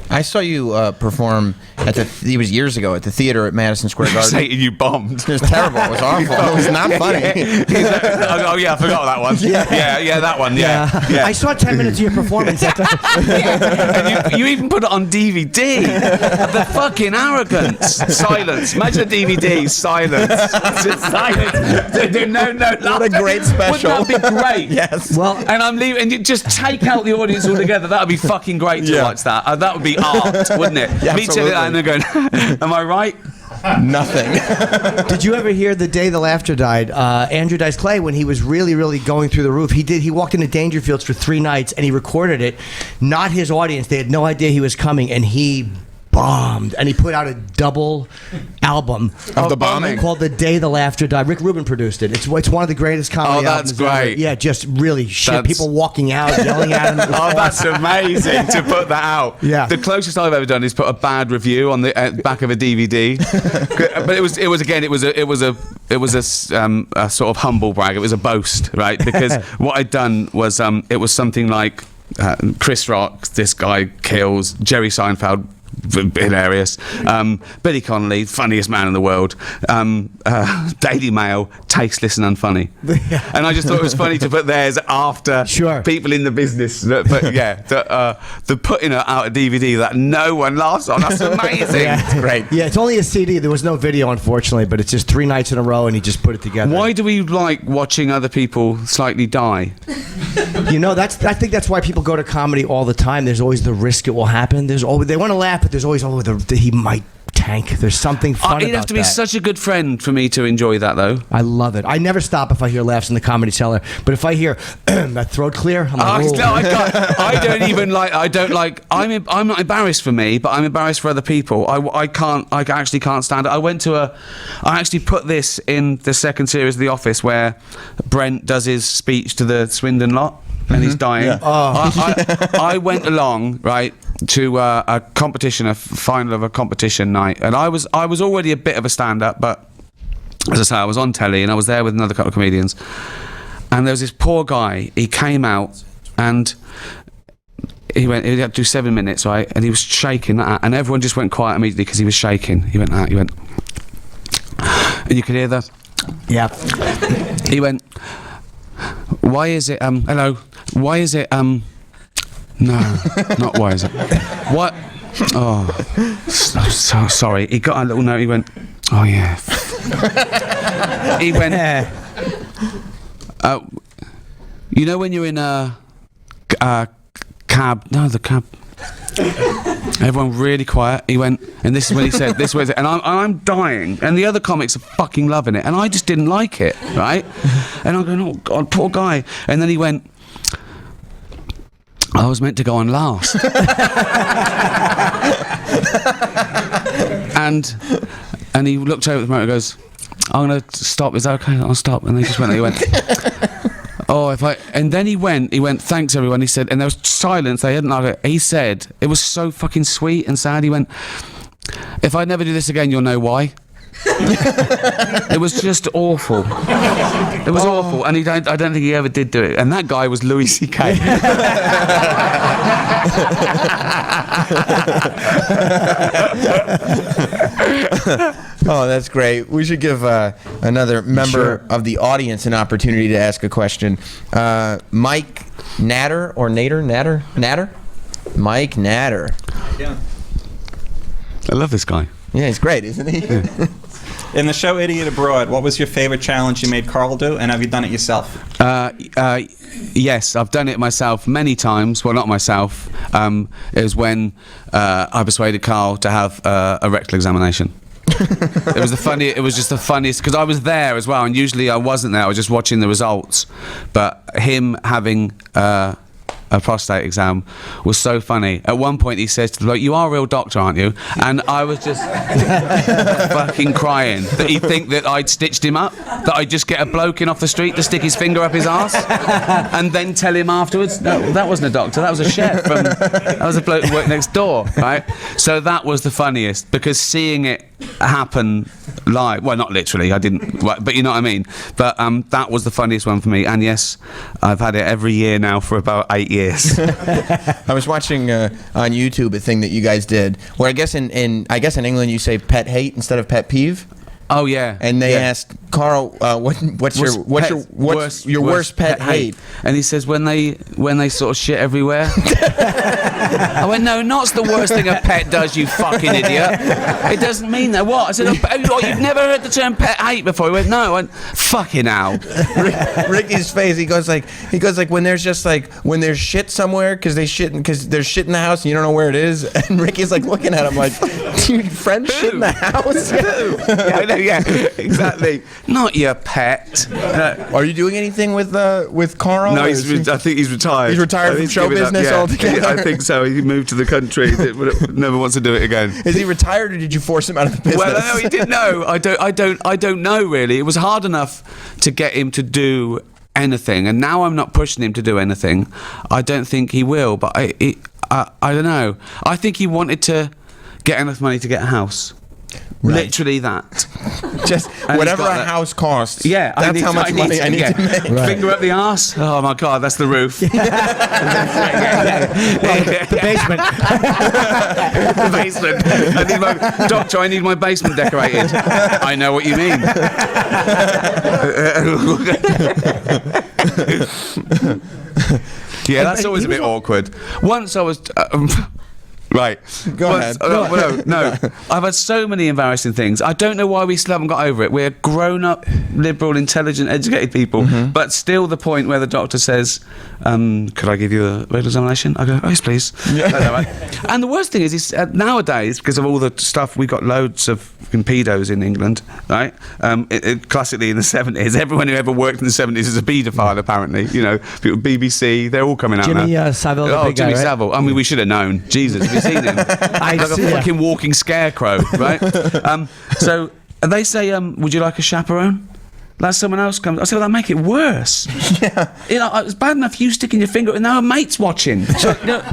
I saw you perform it was years ago at the theater at Madison Square Garden. Saying you bombed. It was terrible. It was awful. It was not funny. Oh yeah, I forgot that one. Yeah, that one. Yeah. I saw 10 minutes of your performance. And you even put it on DVD. The fucking arrogance. Silence. Imagine a DVD. Silence. Just silence. No. What a great special. Wouldn't that be great? Yes. Well, and I'm leaving, and you just take out the audience altogether. That would be fucking great to watch that. That would be art, wouldn't it? Yeah, Me telling that and then going, am I right? Nothing. Did you ever hear the day the laughter died? Andrew Dice Clay, when he was really, really going through the roof, he walked into Dangerfields for 3 nights and he recorded it. Not his audience; they had no idea he was coming, and he bombed. And he put out a double album of the bombing called "The Day the Laughter Died." Rick Rubin produced it. It's one of the greatest comedy albums. Oh, that's great. Ever. Yeah, just really shit. People walking out, yelling at him. Oh, that's amazing to put that out. Yeah. The closest I've ever done is put a bad review on the back of a DVD. But it was a sort of humble brag. It was a boast, right? Because what I'd done was it was something like Chris Rock, this guy kills, Jerry Seinfeld, hilarious, Billy Connolly, funniest man in the world, Daily Mail, tasteless and unfunny. And I just thought it was funny to put theirs after people in the business. But yeah, the putting it out a DVD that no one laughs on, that's amazing. It's great. Yeah, it's only a CD. There was no video, unfortunately, but it's just 3 nights in a row and he just put it together. Why do we like watching other people slightly die? You know, I think that's why people go to comedy all the time. There's always the risk it will happen. They want to laugh, but there's always he might tank. There's something fun about that. You'd have to be such a good friend for me to enjoy that, though. I love it. I never stop if I hear laughs in the Comedy Cellar, but if I hear that throat clear, I'm like, no, I don't even like. I don't like. I'm not embarrassed for me, but I'm embarrassed for other people. I actually can't stand it. I actually put this in the second series of The Office where Brent does his speech to the Swindon lot. And he's dying. Yeah. I went along, right, to a competition, a final of a competition night, and I was already a bit of a stand-up, but as I say, I was on telly and I was there with another couple of comedians, and there was this poor guy. He came out and he had to do 7 minutes, right, and he was shaking like that, and everyone just went quiet immediately because he was shaking. He went, and you could hear the, he went, why is it, hello, why is it, no, not why is it, what, oh, so sorry, he got a little note, he went, oh yeah, he went, you know when you're in a cab, no, the cab, everyone really quiet. He went, and this is when he said, this was it, and I'm dying, and the other comics are fucking loving it, and I just didn't like it, right? And I'm going, oh God, poor guy. And then he went, I was meant to go on last. and he looked over at the motor and goes, I'm going to stop, is that okay? I'll stop. And they just went, he went, oh, and then he went, thanks everyone, he said, and there was silence, they hadn't like it. He said, it was so fucking sweet and sad, he went, if I never do this again, you'll know why. It was just awful. It was awful, and I don't think he ever did do it. And that guy was Louis C.K. Oh, that's great. We should give another member of the audience an opportunity to ask a question. Mike Natter or Natter? Mike Natter. Yeah. I love this guy. Yeah, he's great, isn't he? Yeah. In the show Idiot Abroad, what was your favorite challenge you made Carl do, and have you done it yourself? Yes, I've done it myself many times. Well, not myself. It was when I persuaded Carl to have a rectal examination. It was just the funniest, because I was there as well, and usually I wasn't there. I was just watching the results. But him having a prostate exam was so funny. At one point he says to the bloke, you are a real doctor, aren't you? And I was just fucking crying that he'd think that I'd stitched him up, that I'd just get a bloke in off the street to stick his finger up his arse and then tell him afterwards, no, that wasn't a doctor, that was a chef that was a bloke who worked next door, right? So that was the funniest, because seeing it happen live, well, not literally, I didn't, but you know what I mean, but that was the funniest one for me. And yes, I've had it every year now for about 8 years. I was watching on YouTube a thing that you guys did, where I guess in England you say pet hate instead of pet peeve. Oh yeah. And they asked Carl, what's your worst pet hate? And he says when they sort of shit everywhere. I went, no, not's the worst thing a pet does, you fucking idiot. It doesn't mean that. What? I said, oh, you've never heard the term pet hate before. He went, no. I went, fucking hell. Ricky's face. He goes like when there's shit somewhere because there's shit in the house and you don't know where it is. And Ricky's like looking at him like, dude, friend shit in the house. Yeah, exactly. Not your pet. Are you doing anything with Carl? No, I think he's retired. He's retired from show business altogether. I think so. He moved to the country. Never wants to do it again. Is he retired, or did you force him out of the business? Well, no, he didn't know. I don't know really. It was hard enough to get him to do anything, and now I'm not pushing him to do anything. I don't think he will, but I don't know. I think he wanted to get enough money to get a house. Right. Literally that. Just whatever a house costs. Yeah, that's how much money I need to make. Right. Finger up the arse. Oh my God, that's the roof. The basement. The basement. Doctor, I need my basement decorated. I know what you mean. Yeah, that's always a bit awkward. Once I was. Right. Go ahead. No. I've had so many embarrassing things. I don't know why we still haven't got over it. We're grown-up, liberal, intelligent, educated people, but still the point where the doctor says, could I give you a medical examination? I go, oh, yes, please. Yeah. And the worst thing is nowadays, because of all the stuff, we got loads of pedos in England, right? Classically in the 70s, everyone who ever worked in the 70s is a paedophile, apparently. You know, BBC, they're all coming out now. Jimmy Savile, the big Jimmy guy, right? Savile. I mean, we should have known. Jesus. Seen him like a fucking walking scarecrow, right? So they say, would you like a chaperone? Like someone else comes. I said, well, that make it worse. Yeah. You know, it's bad enough you sticking your finger, and now a mate's watching. So, you know,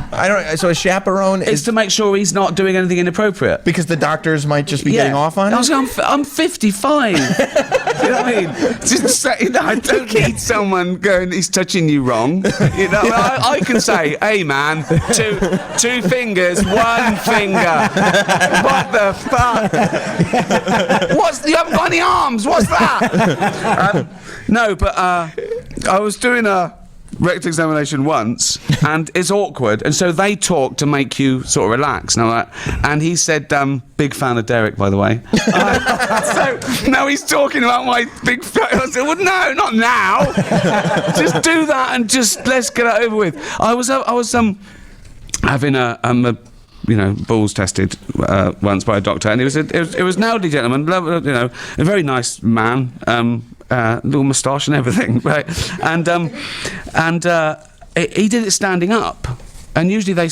so a chaperone is to make sure he's not doing anything inappropriate. Because the doctors might just be getting off on it. I'm 55. You know what I mean? Just say, I don't need someone going, he's touching you wrong. You know, I can say, hey man, two fingers, one finger. What the fuck? You haven't got any arms? What's that? No, but I was doing a rectal examination once, and it's awkward, and so they talk to make you sort of relax. And he said, big fan of Derek, by the way. So now he's talking about my big fan. I said, well, no, not now. Just do that and just let's get it over with. I was having a balls tested once by a doctor, and it was an elderly gentleman, you know, a very nice man, little moustache and everything, right? And he did it standing up. And usually they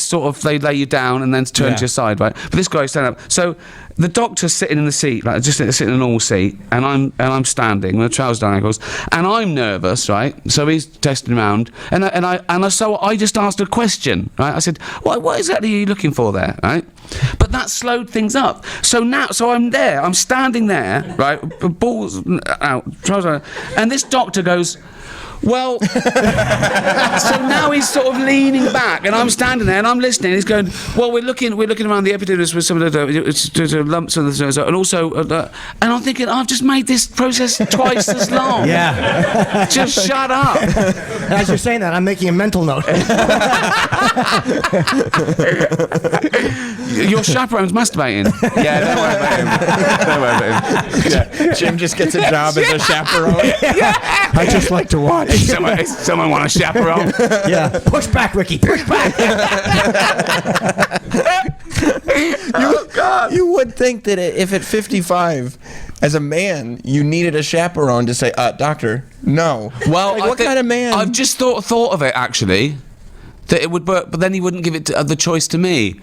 lay you down and then turn to your side, right? But this guy's standing up. So the doctor's sitting in the seat, like just sitting in a normal seat, and I'm standing with the trousers down ankles, and I'm nervous, right? So he's testing around, so I just asked a question, right? I said, what exactly are you looking for there, right? But that slowed things up. So I'm there, I'm standing there, right? Balls out, trousers out, and this doctor goes, well, so now he's sort of leaning back, and I'm standing there and I'm listening. He's going, well, we're looking around the epidermis with some of the lumps and also, and I'm thinking, I've just made this process twice as long. Yeah. Just shut up. As you're saying that, I'm making a mental note. Your chaperone's masturbating. Yeah, don't worry about him. Yeah. Jim just gets a job as a chaperone. Yeah. I just like to watch. Someone want a chaperone? Yeah. Push back, Ricky. Push back. You would think that if at 55, as a man, you needed a chaperone to say, doctor, no. Well, what kind of man? I've just thought of it, actually, that it would work, but then he wouldn't give it the choice to me.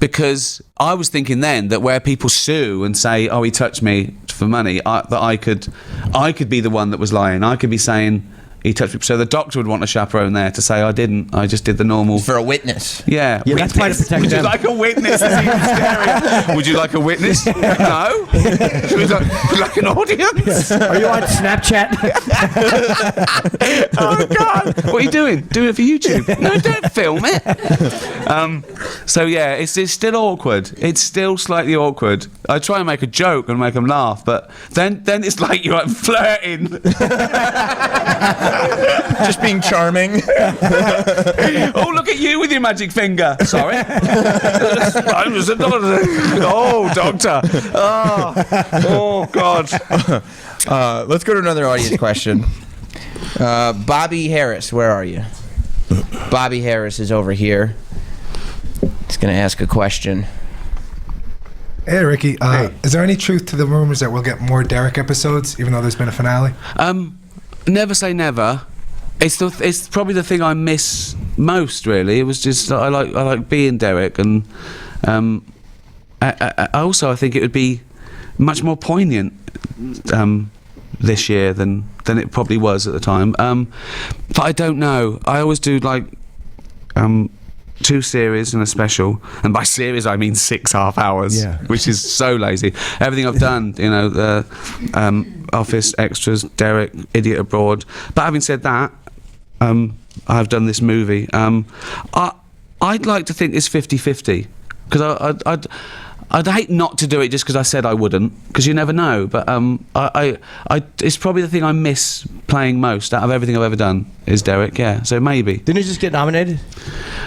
Because I was thinking then that where people sue and say, oh, he touched me for money, that I could be the one that was lying. I could be saying, he touched me. So the doctor would want a chaperone there to say I didn't. I just did the normal. For a witness. Yeah, Yeah, that's why to protect Would them. you like a witness? That's even scarier. Would you like a witness? No. Would you like an audience? Are you on Snapchat? Oh God! What are you doing? Doing it for YouTube? No, don't film it. So yeah, it's still awkward. It's still slightly awkward. I try and make a joke and make them laugh, but then it's like you're like flirting. Just being charming. Oh, look at you with your magic finger. Sorry. I was a doctor. Oh, doctor. Oh God. Let's go to another audience question. Bobby Harris, where are you? Bobby Harris is over here. He's going to ask a question. Hey, Ricky. Is there any truth to the rumors that we'll get more Derek episodes, even though there's been a finale? Never say never. It's probably the thing I miss most. Really, it was just I like being Derek, and I think it would be much more poignant this year than it probably was at the time. But I don't know. I always do like 2 series and a special, and by series I mean 6.5 hours, which is so lazy. Everything I've done, you know, the Office, Extras, Derek, Idiot Abroad. But having said that, I've done this movie. I'd like to think it's 50-50, because I'd hate not to do it just because I said I wouldn't, because you never know. But it's probably the thing I miss playing most out of everything I've ever done is Derek. Yeah, so maybe. Didn't you just get nominated?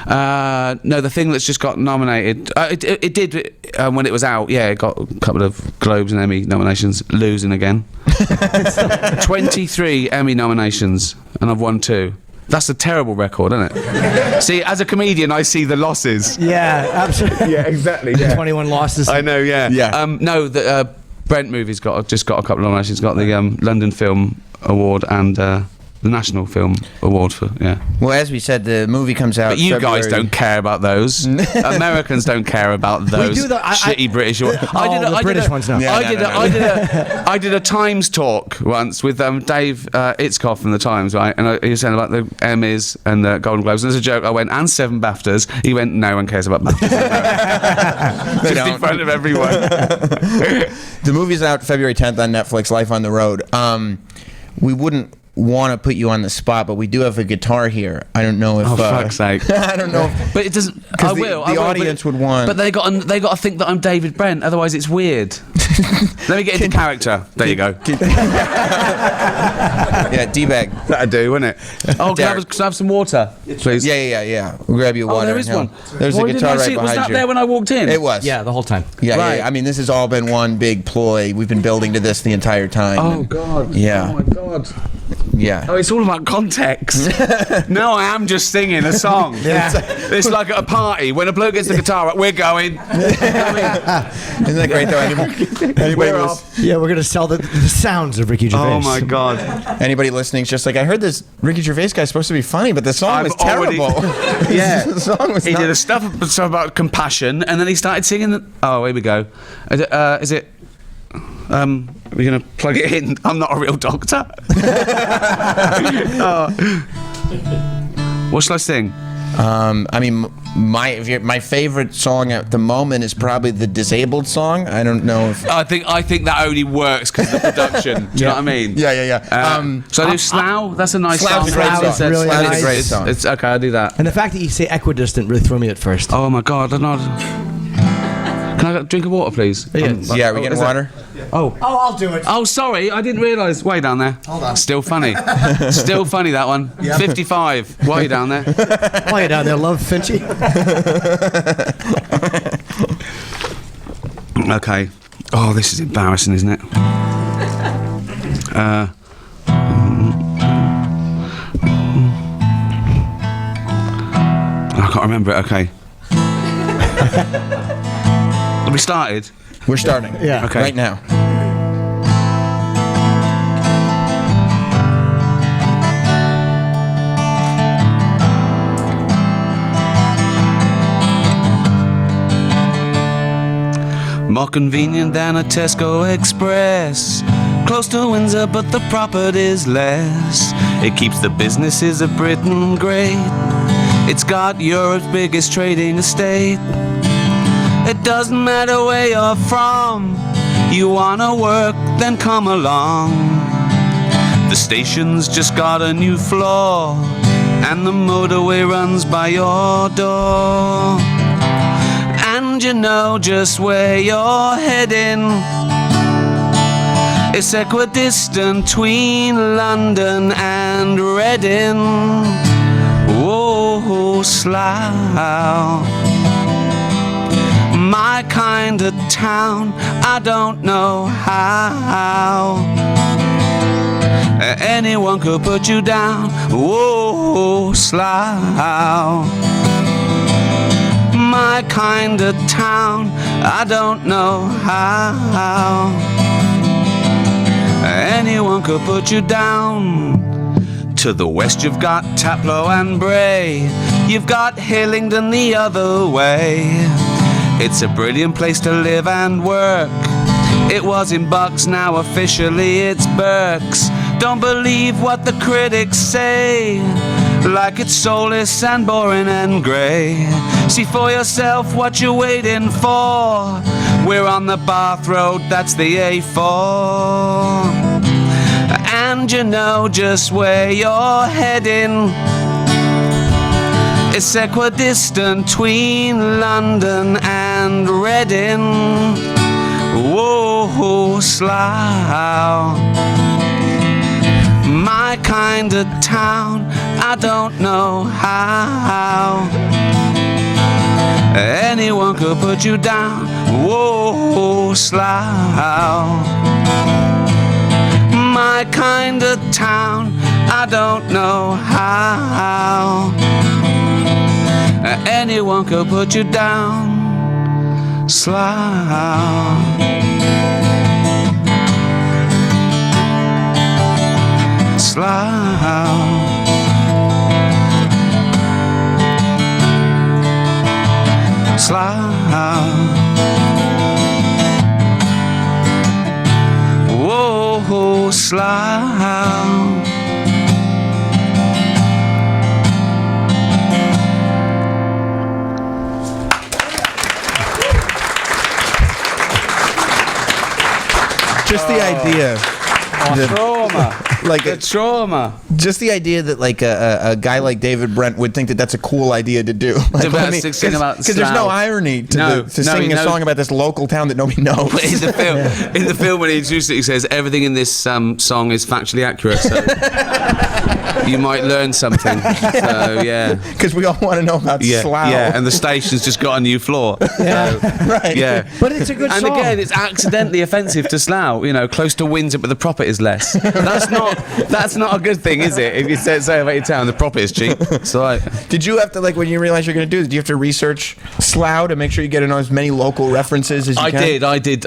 No, the thing that's just got nominated. It did when it was out. Yeah, it got a couple of Globes and Emmy nominations. Losing again. 23 Emmy nominations, and I've won 2. That's a terrible record, isn't it? See, as a comedian, I see the losses. Yeah, absolutely. Yeah, exactly. Yeah. 21 losses. I know. Yeah. Yeah. No, the Brent movie's just got a couple of nominations. Got the London Film Award and the National Film Award for Well, as we said, the movie comes out. But you February. guys don't care about those. Americans don't care about those do shitty British. The British ones now. I did a Times talk once with Dave Itzkoff from the Times, right? And he was saying about the Emmys and the Golden Globes. And as a joke, I went, and 7 BAFTAs. He went, no one cares about BAFTAs. Just in front of everyone. The movie's out February 10th on Netflix, Life on the Road. We wouldn't want to put you on the spot, but we do have a guitar here. I don't know if. Oh, fuck's sake! I don't know. But it doesn't. I will. The audience would want. But they got to think that I'm David Brent. Otherwise, it's weird. Let me get into character. There you go. Yeah, D-bag. That'd do, wouldn't it? Oh, can I have some water, please? Yeah. We'll grab you water. Oh, there is one. There's a guitar right behind you. Was that there when I walked in? It was. Yeah, the whole time. Yeah. I mean, this has all been one big ploy. We've been building to this the entire time. Oh God. Yeah. Oh my God. Yeah. Oh, it's all about context. No, I am just singing a song. It's like at a party when a bloke gets the guitar up, we're going. Isn't that great though? We're gonna sell the sounds of Ricky Gervais. Oh my God. Anybody listening is just like, I heard this Ricky Gervais guy's supposed to be funny, but the song was terrible. Yeah. The song was he did a stuff about compassion, and then he started singing. Oh, here we go. Is it? We're gonna plug it in. I'm not a real doctor. What shall I sing? I mean, my favorite song at the moment is probably the Disabled song. I don't know if I think that only works because of the production. Do you know what I mean? Yeah. So I do Slough. That's a nice song. Slough's a great song. That's really Slough is nice. a great song. It's okay. I'll do that. And the fact that you say equidistant really threw me at first. Oh my God! I'm not. Can I get a drink of water, please? Yeah, we getting water? Oh, I'll do it. Oh, sorry, I didn't realise. Way down there. Hold on. Still funny. Still funny, that one. Yeah. 55. Why are you down there? Why you down there, love Finchy? Okay. Oh, this is embarrassing, isn't it? I can't remember it. Okay. Have we started? We're starting. Yeah. Okay. Right now. More convenient than a Tesco Express. Close to Windsor, but the property's less. It keeps the businesses of Britain great. It's got Europe's biggest trading estate. It doesn't matter where you're from. You wanna work, then come along. The station's just got a new floor, and the motorway runs by your door. And you know just where you're heading. It's equidistant between London and Reading. Whoa, Slough, my kind of town, I don't know how anyone could put you down. Whoa, Slough, my kind of town, I don't know how anyone could put you down. To the west you've got Taplow and Bray. You've got Hillingdon the other way. It's a brilliant place to live and work. It was in Bucks, now officially it's Berks. Don't believe what the critics say, like it's soulless and boring and grey. See for yourself what you're waiting for. We're on the Bath Road, that's the A4. And you know just where you're heading. It's equidistant between London and Reading. Whoa, Slough, my kind of town, I don't know how anyone could put you down. Whoa, Slough, my kind of town, I don't know how anyone could put you down. Slough, Slough, Slough. Whoa, Slough. Just the idea. Trauma. Like the trauma. Just the idea that like a guy like David Brent would think that that's a cool idea to do. Like, Because there's no irony to singing a song about this local town that nobody knows. In the film, when he introduces it, he says everything in this song is factually accurate. So you might learn something. So yeah, because we all want to know about Slough. Yeah, and the station's just got a new floor. Yeah, so, right. Yeah, but it's a good and song. And again, it's accidentally offensive to Slough. You know, close to Windsor, but the profit is less. That's not a good thing, is it? If you say about your town, the profit is cheap. So did you have to, like, when you realize you're going to do this, do you have to research Slough to make sure you get in as many local references as you can? I did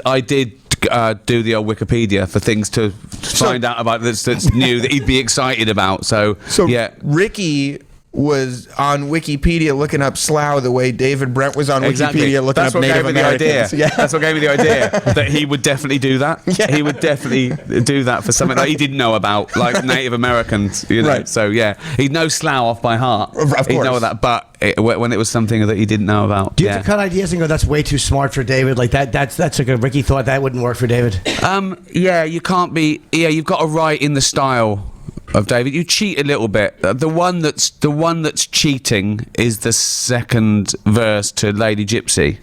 do the old Wikipedia for things to find out about that's new that he'd be excited about. So yeah, Ricky was on Wikipedia looking up Slough the way David Brent was on Wikipedia looking up Native Americans. Yeah. That's what gave me the idea that he would definitely do that. Yeah. He would definitely do that for something that he didn't know about, like Native Americans. You know, right. So yeah, he'd know Slough off by heart. He'd know that, but when it was something that he didn't know about. Do you have to cut ideas and go, that's way too smart for David? Like that's like a Ricky thought that wouldn't work for David. Yeah, you can't be. Yeah, you've got to write in the style of David. You cheat a little bit. The one that's cheating is the second verse to Lady Gypsy,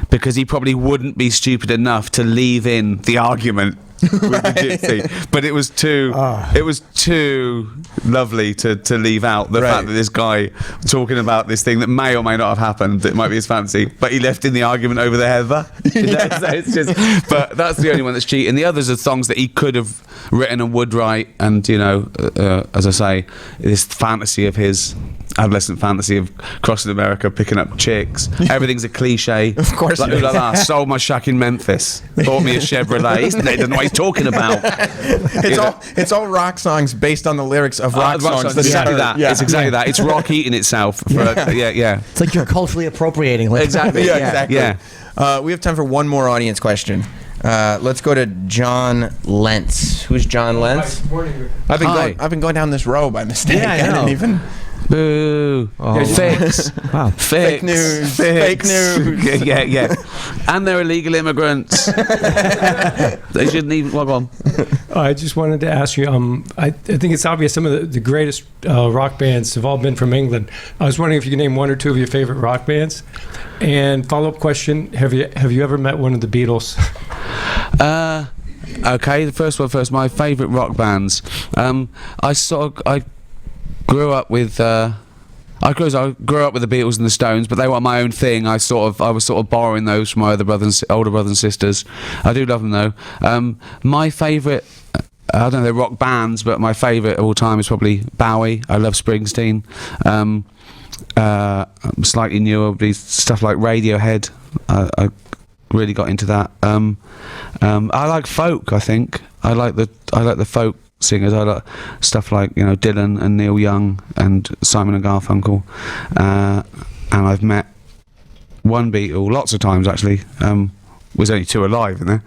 because he probably wouldn't be stupid enough to leave in the argument with the gypsy, but it was too lovely to leave out the fact that this guy talking about this thing that may or may not have happened, that might be his fancy, but he left in the argument over the heather. So it's just, but that's the only one that's cheating. The others are songs that he could have written and would write, and you know, as I say, this fantasy of his, adolescent fantasy of crossing America, picking up chicks. Everything's a cliche. Of course, like, sold my shack in Memphis, bought me a Chevrolet. He doesn't know what he's talking about. It's all rock songs based on the lyrics of rock songs. Exactly that. Yeah. It's exactly that. It's rock eating itself. Yeah. It's like you're culturally appropriating. Like, exactly. Yeah. We have time for one more audience question. Let's go to John Lentz. Who's John Lentz? I've been going down this row by mistake. Yeah, I know. didn't even. Boo! Fix. Wow. Fake news. Fake news. yeah. And they're illegal immigrants. They shouldn't even log on. I just wanted to ask you. I think it's obvious some of the greatest rock bands have all been from England. I was wondering if you could name one or two of your favorite rock bands. And follow-up question: Have you ever met one of the Beatles? Okay, the first one first. My favourite rock bands. I grew up with. I grew up with the Beatles and the Stones, but they were my own thing. I was sort of borrowing those from my older brothers and sisters. I do love them though. My favourite, I don't know, rock bands, but my favourite of all time is probably Bowie. I love Springsteen. Slightly newer, stuff like Radiohead. I really got into that. I like folk. I think I like the folk singers. I like stuff like Dylan and Neil Young and Simon and Garfunkel. And I've met one Beatle lots of times actually. Was only two alive in there.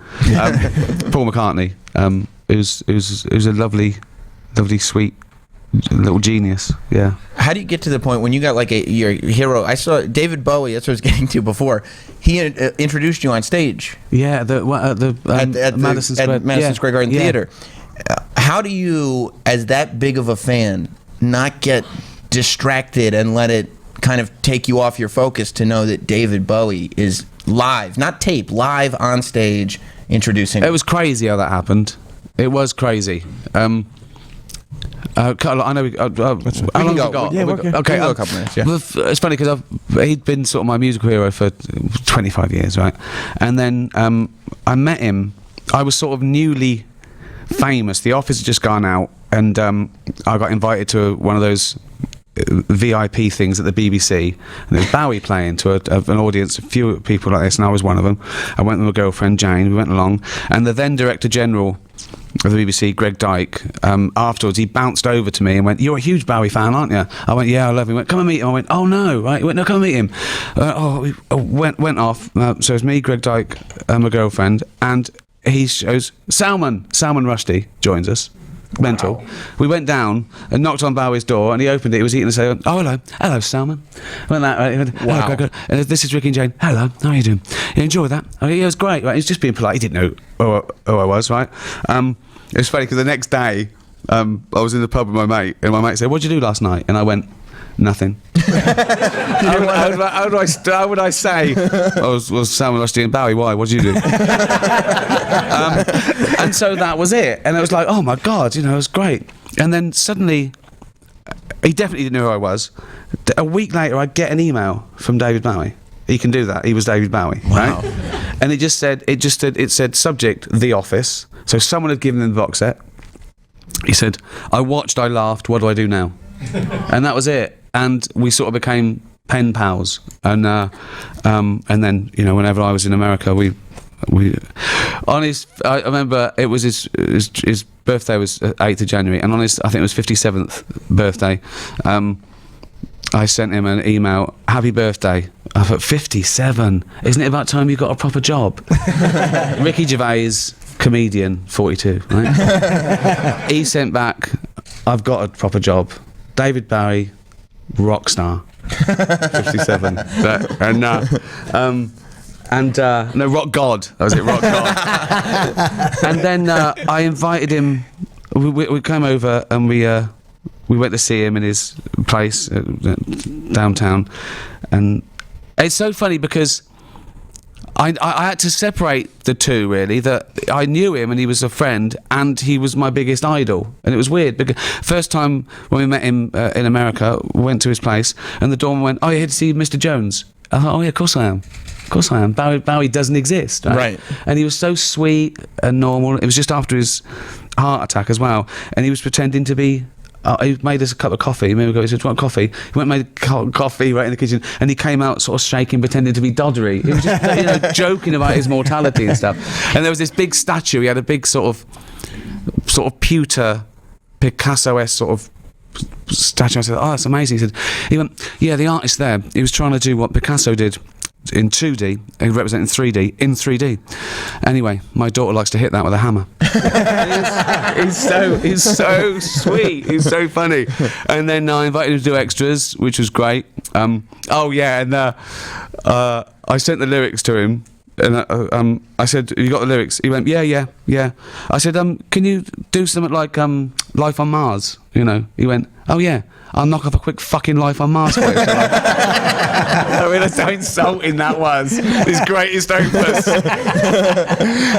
Paul McCartney. Who's a lovely, sweet little genius. Yeah. How do you get to the point when you got like your hero? I saw David Bowie. That's what I was getting to before. He introduced you on stage. Yeah, at Madison Square Garden Theater. How do you, as that big of a fan, not get distracted and let it kind of take you off your focus to know that David Bowie is live, not tape, live on stage introducing? It was crazy how that happened. It was crazy. I know. How long we got? Yeah, okay. A couple minutes. Yeah. It's funny because he'd been sort of my musical hero for 25 years, right? And then I met him. I was sort of newly famous. The Office had just gone out, and I got invited to one of those VIP things at the BBC, and there was Bowie playing to an audience, a few people like this, and I was one of them. I went with my girlfriend Jane. We went along, and the then Director General of the BBC, Greg Dyke, afterwards he bounced over to me and went, "You're a huge Bowie fan, aren't you?" I went, "Yeah, I love him." He went, "Come and meet him." I went, "Oh no," right? He went, "No, come and meet him." Went off. So it was me, Greg Dyke, and my girlfriend, and he shows Salman Rushdie joins us. Mental. Wow. We went down and knocked on Bowie's door, and he opened it. He was eating and said, "Oh, hello, Salman." Went that right. He went, "Wow." Hello, and this is Ricky and Jane. "Hello, how are you doing? You enjoy that?" "Oh, yeah, it was great." Right? He was just being polite. He didn't know who I was, right? It was funny because the next day I was in the pub with my mate, and my mate said, "What'd you do last night?" And I went, "Nothing." How would I say? I was Salman Rushdie and Bowie. Why? What did you do? And so that was it. And it was like, oh my God, it was great. And then suddenly, he definitely didn't know who I was. A week later, I get an email from David Bowie. He can do that. He was David Bowie, right? And it said subject, The Office. So someone had given him the box set. He said, "I watched, I laughed, what do I do now?" And that was it. And we sort of became pen pals. And then, whenever I was in America, I remember it was his birthday was 8th of January, and on his, I think it was 57th birthday, I sent him an email, "Happy birthday." I thought, 57? Isn't it about time you got a proper job? Ricky Gervais, comedian, 42, right? He sent back, "I've got a proper job." David Bowie, rock star, 57. No, rock god. That was it, rock god. And then I invited him. We came over and we went to see him in his place downtown, and it's so funny because I had to separate the two, really. That I knew him and he was a friend, and he was my biggest idol. And it was weird because first time when we met him in America, we went to his place, and the doorman went, "Oh, you're here to see Mr. Jones?" I thought, "Oh yeah, of course I am. Of course I am." Bowie doesn't exist, right? And he was so sweet and normal. It was just after his heart attack as well, and he was pretending to be. He made us a cup of coffee. He said, "Do you want coffee?" He went and made coffee right in the kitchen, and he came out sort of shaking, pretending to be doddery. He was just joking about his mortality and stuff. And there was this big statue. He had a big sort of pewter Picasso-esque sort of statue. I said, "Oh, that's amazing." He went, "Yeah, the artist there, he was trying to do what Picasso did in 2D, representing 3D in 3D. Anyway, my daughter likes to hit that with a hammer. he's so sweet. He's so funny. And then I invited him to do extras, which was great. I sent the lyrics to him. And I said, "You got the lyrics?" He went, "Yeah." I said, "Can you do something like Life on Mars?" You know. He went, "Oh yeah, I'll knock off a quick fucking Life on Mars for you." I realised how insulting that was. His greatest opus.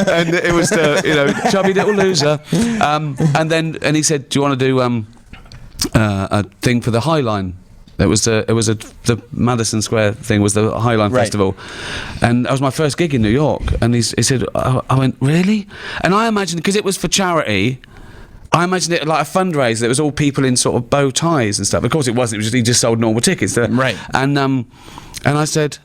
And it was the chubby little loser. And he said, "Do you want to do a thing for the High Line?" The Madison Square thing was the Highline Festival, and that was my first gig in New York. And he said, I went, "Really?" And I imagined, because it was for charity, I imagined it like a fundraiser. It was all people in sort of bow ties and stuff. Of course, it wasn't. It was just, he just sold normal tickets. Right. And I said,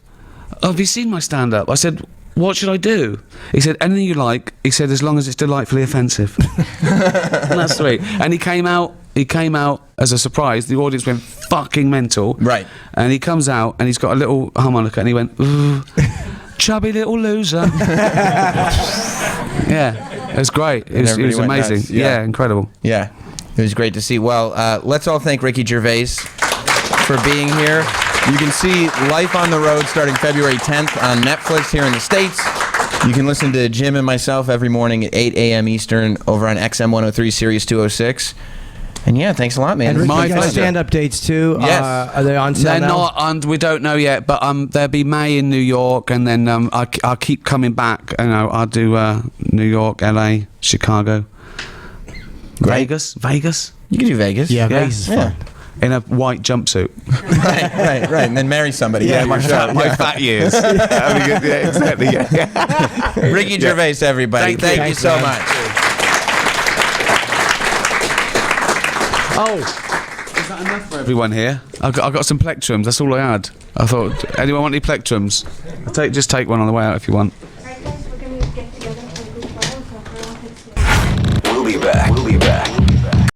"Oh, have you seen my stand-up?" I said, "What should I do?" He said, "Anything you like." He said, "As long as it's delightfully offensive." And that's sweet. And he came out as a surprise. The audience went fucking mental. Right. And he comes out and he's got a little harmonica and he went, "Ooh, chubby little loser." Yeah, it was great. It was amazing. Nuts. Yeah, incredible. Yeah, it was great to see. Well, let's all thank Ricky Gervais for being here. You can see Life on the Road starting February 10th on Netflix here in the States. You can listen to Jim and myself every morning at 8 a.m. Eastern over on XM 103 Sirius 206. And yeah, thanks a lot, man. And Ricky, My you got pleasure. stand-up dates too. Yes. Are they on sale They're now? not, and we don't know yet. But there'll be May in New York, and then I'll keep coming back. You know, I'll do New York, LA, Chicago, Vegas. You can do Vegas. Yeah, Vegas is fun. In a white jumpsuit. right. And then marry somebody. My fat years. Yeah, exactly. Yeah. Ricky Gervais, everybody. Thank you so much. Oh, is that enough for everyone here? I got some plectrums. That's all I had. I thought, anyone want any plectrums? Just take one on the way out if you want.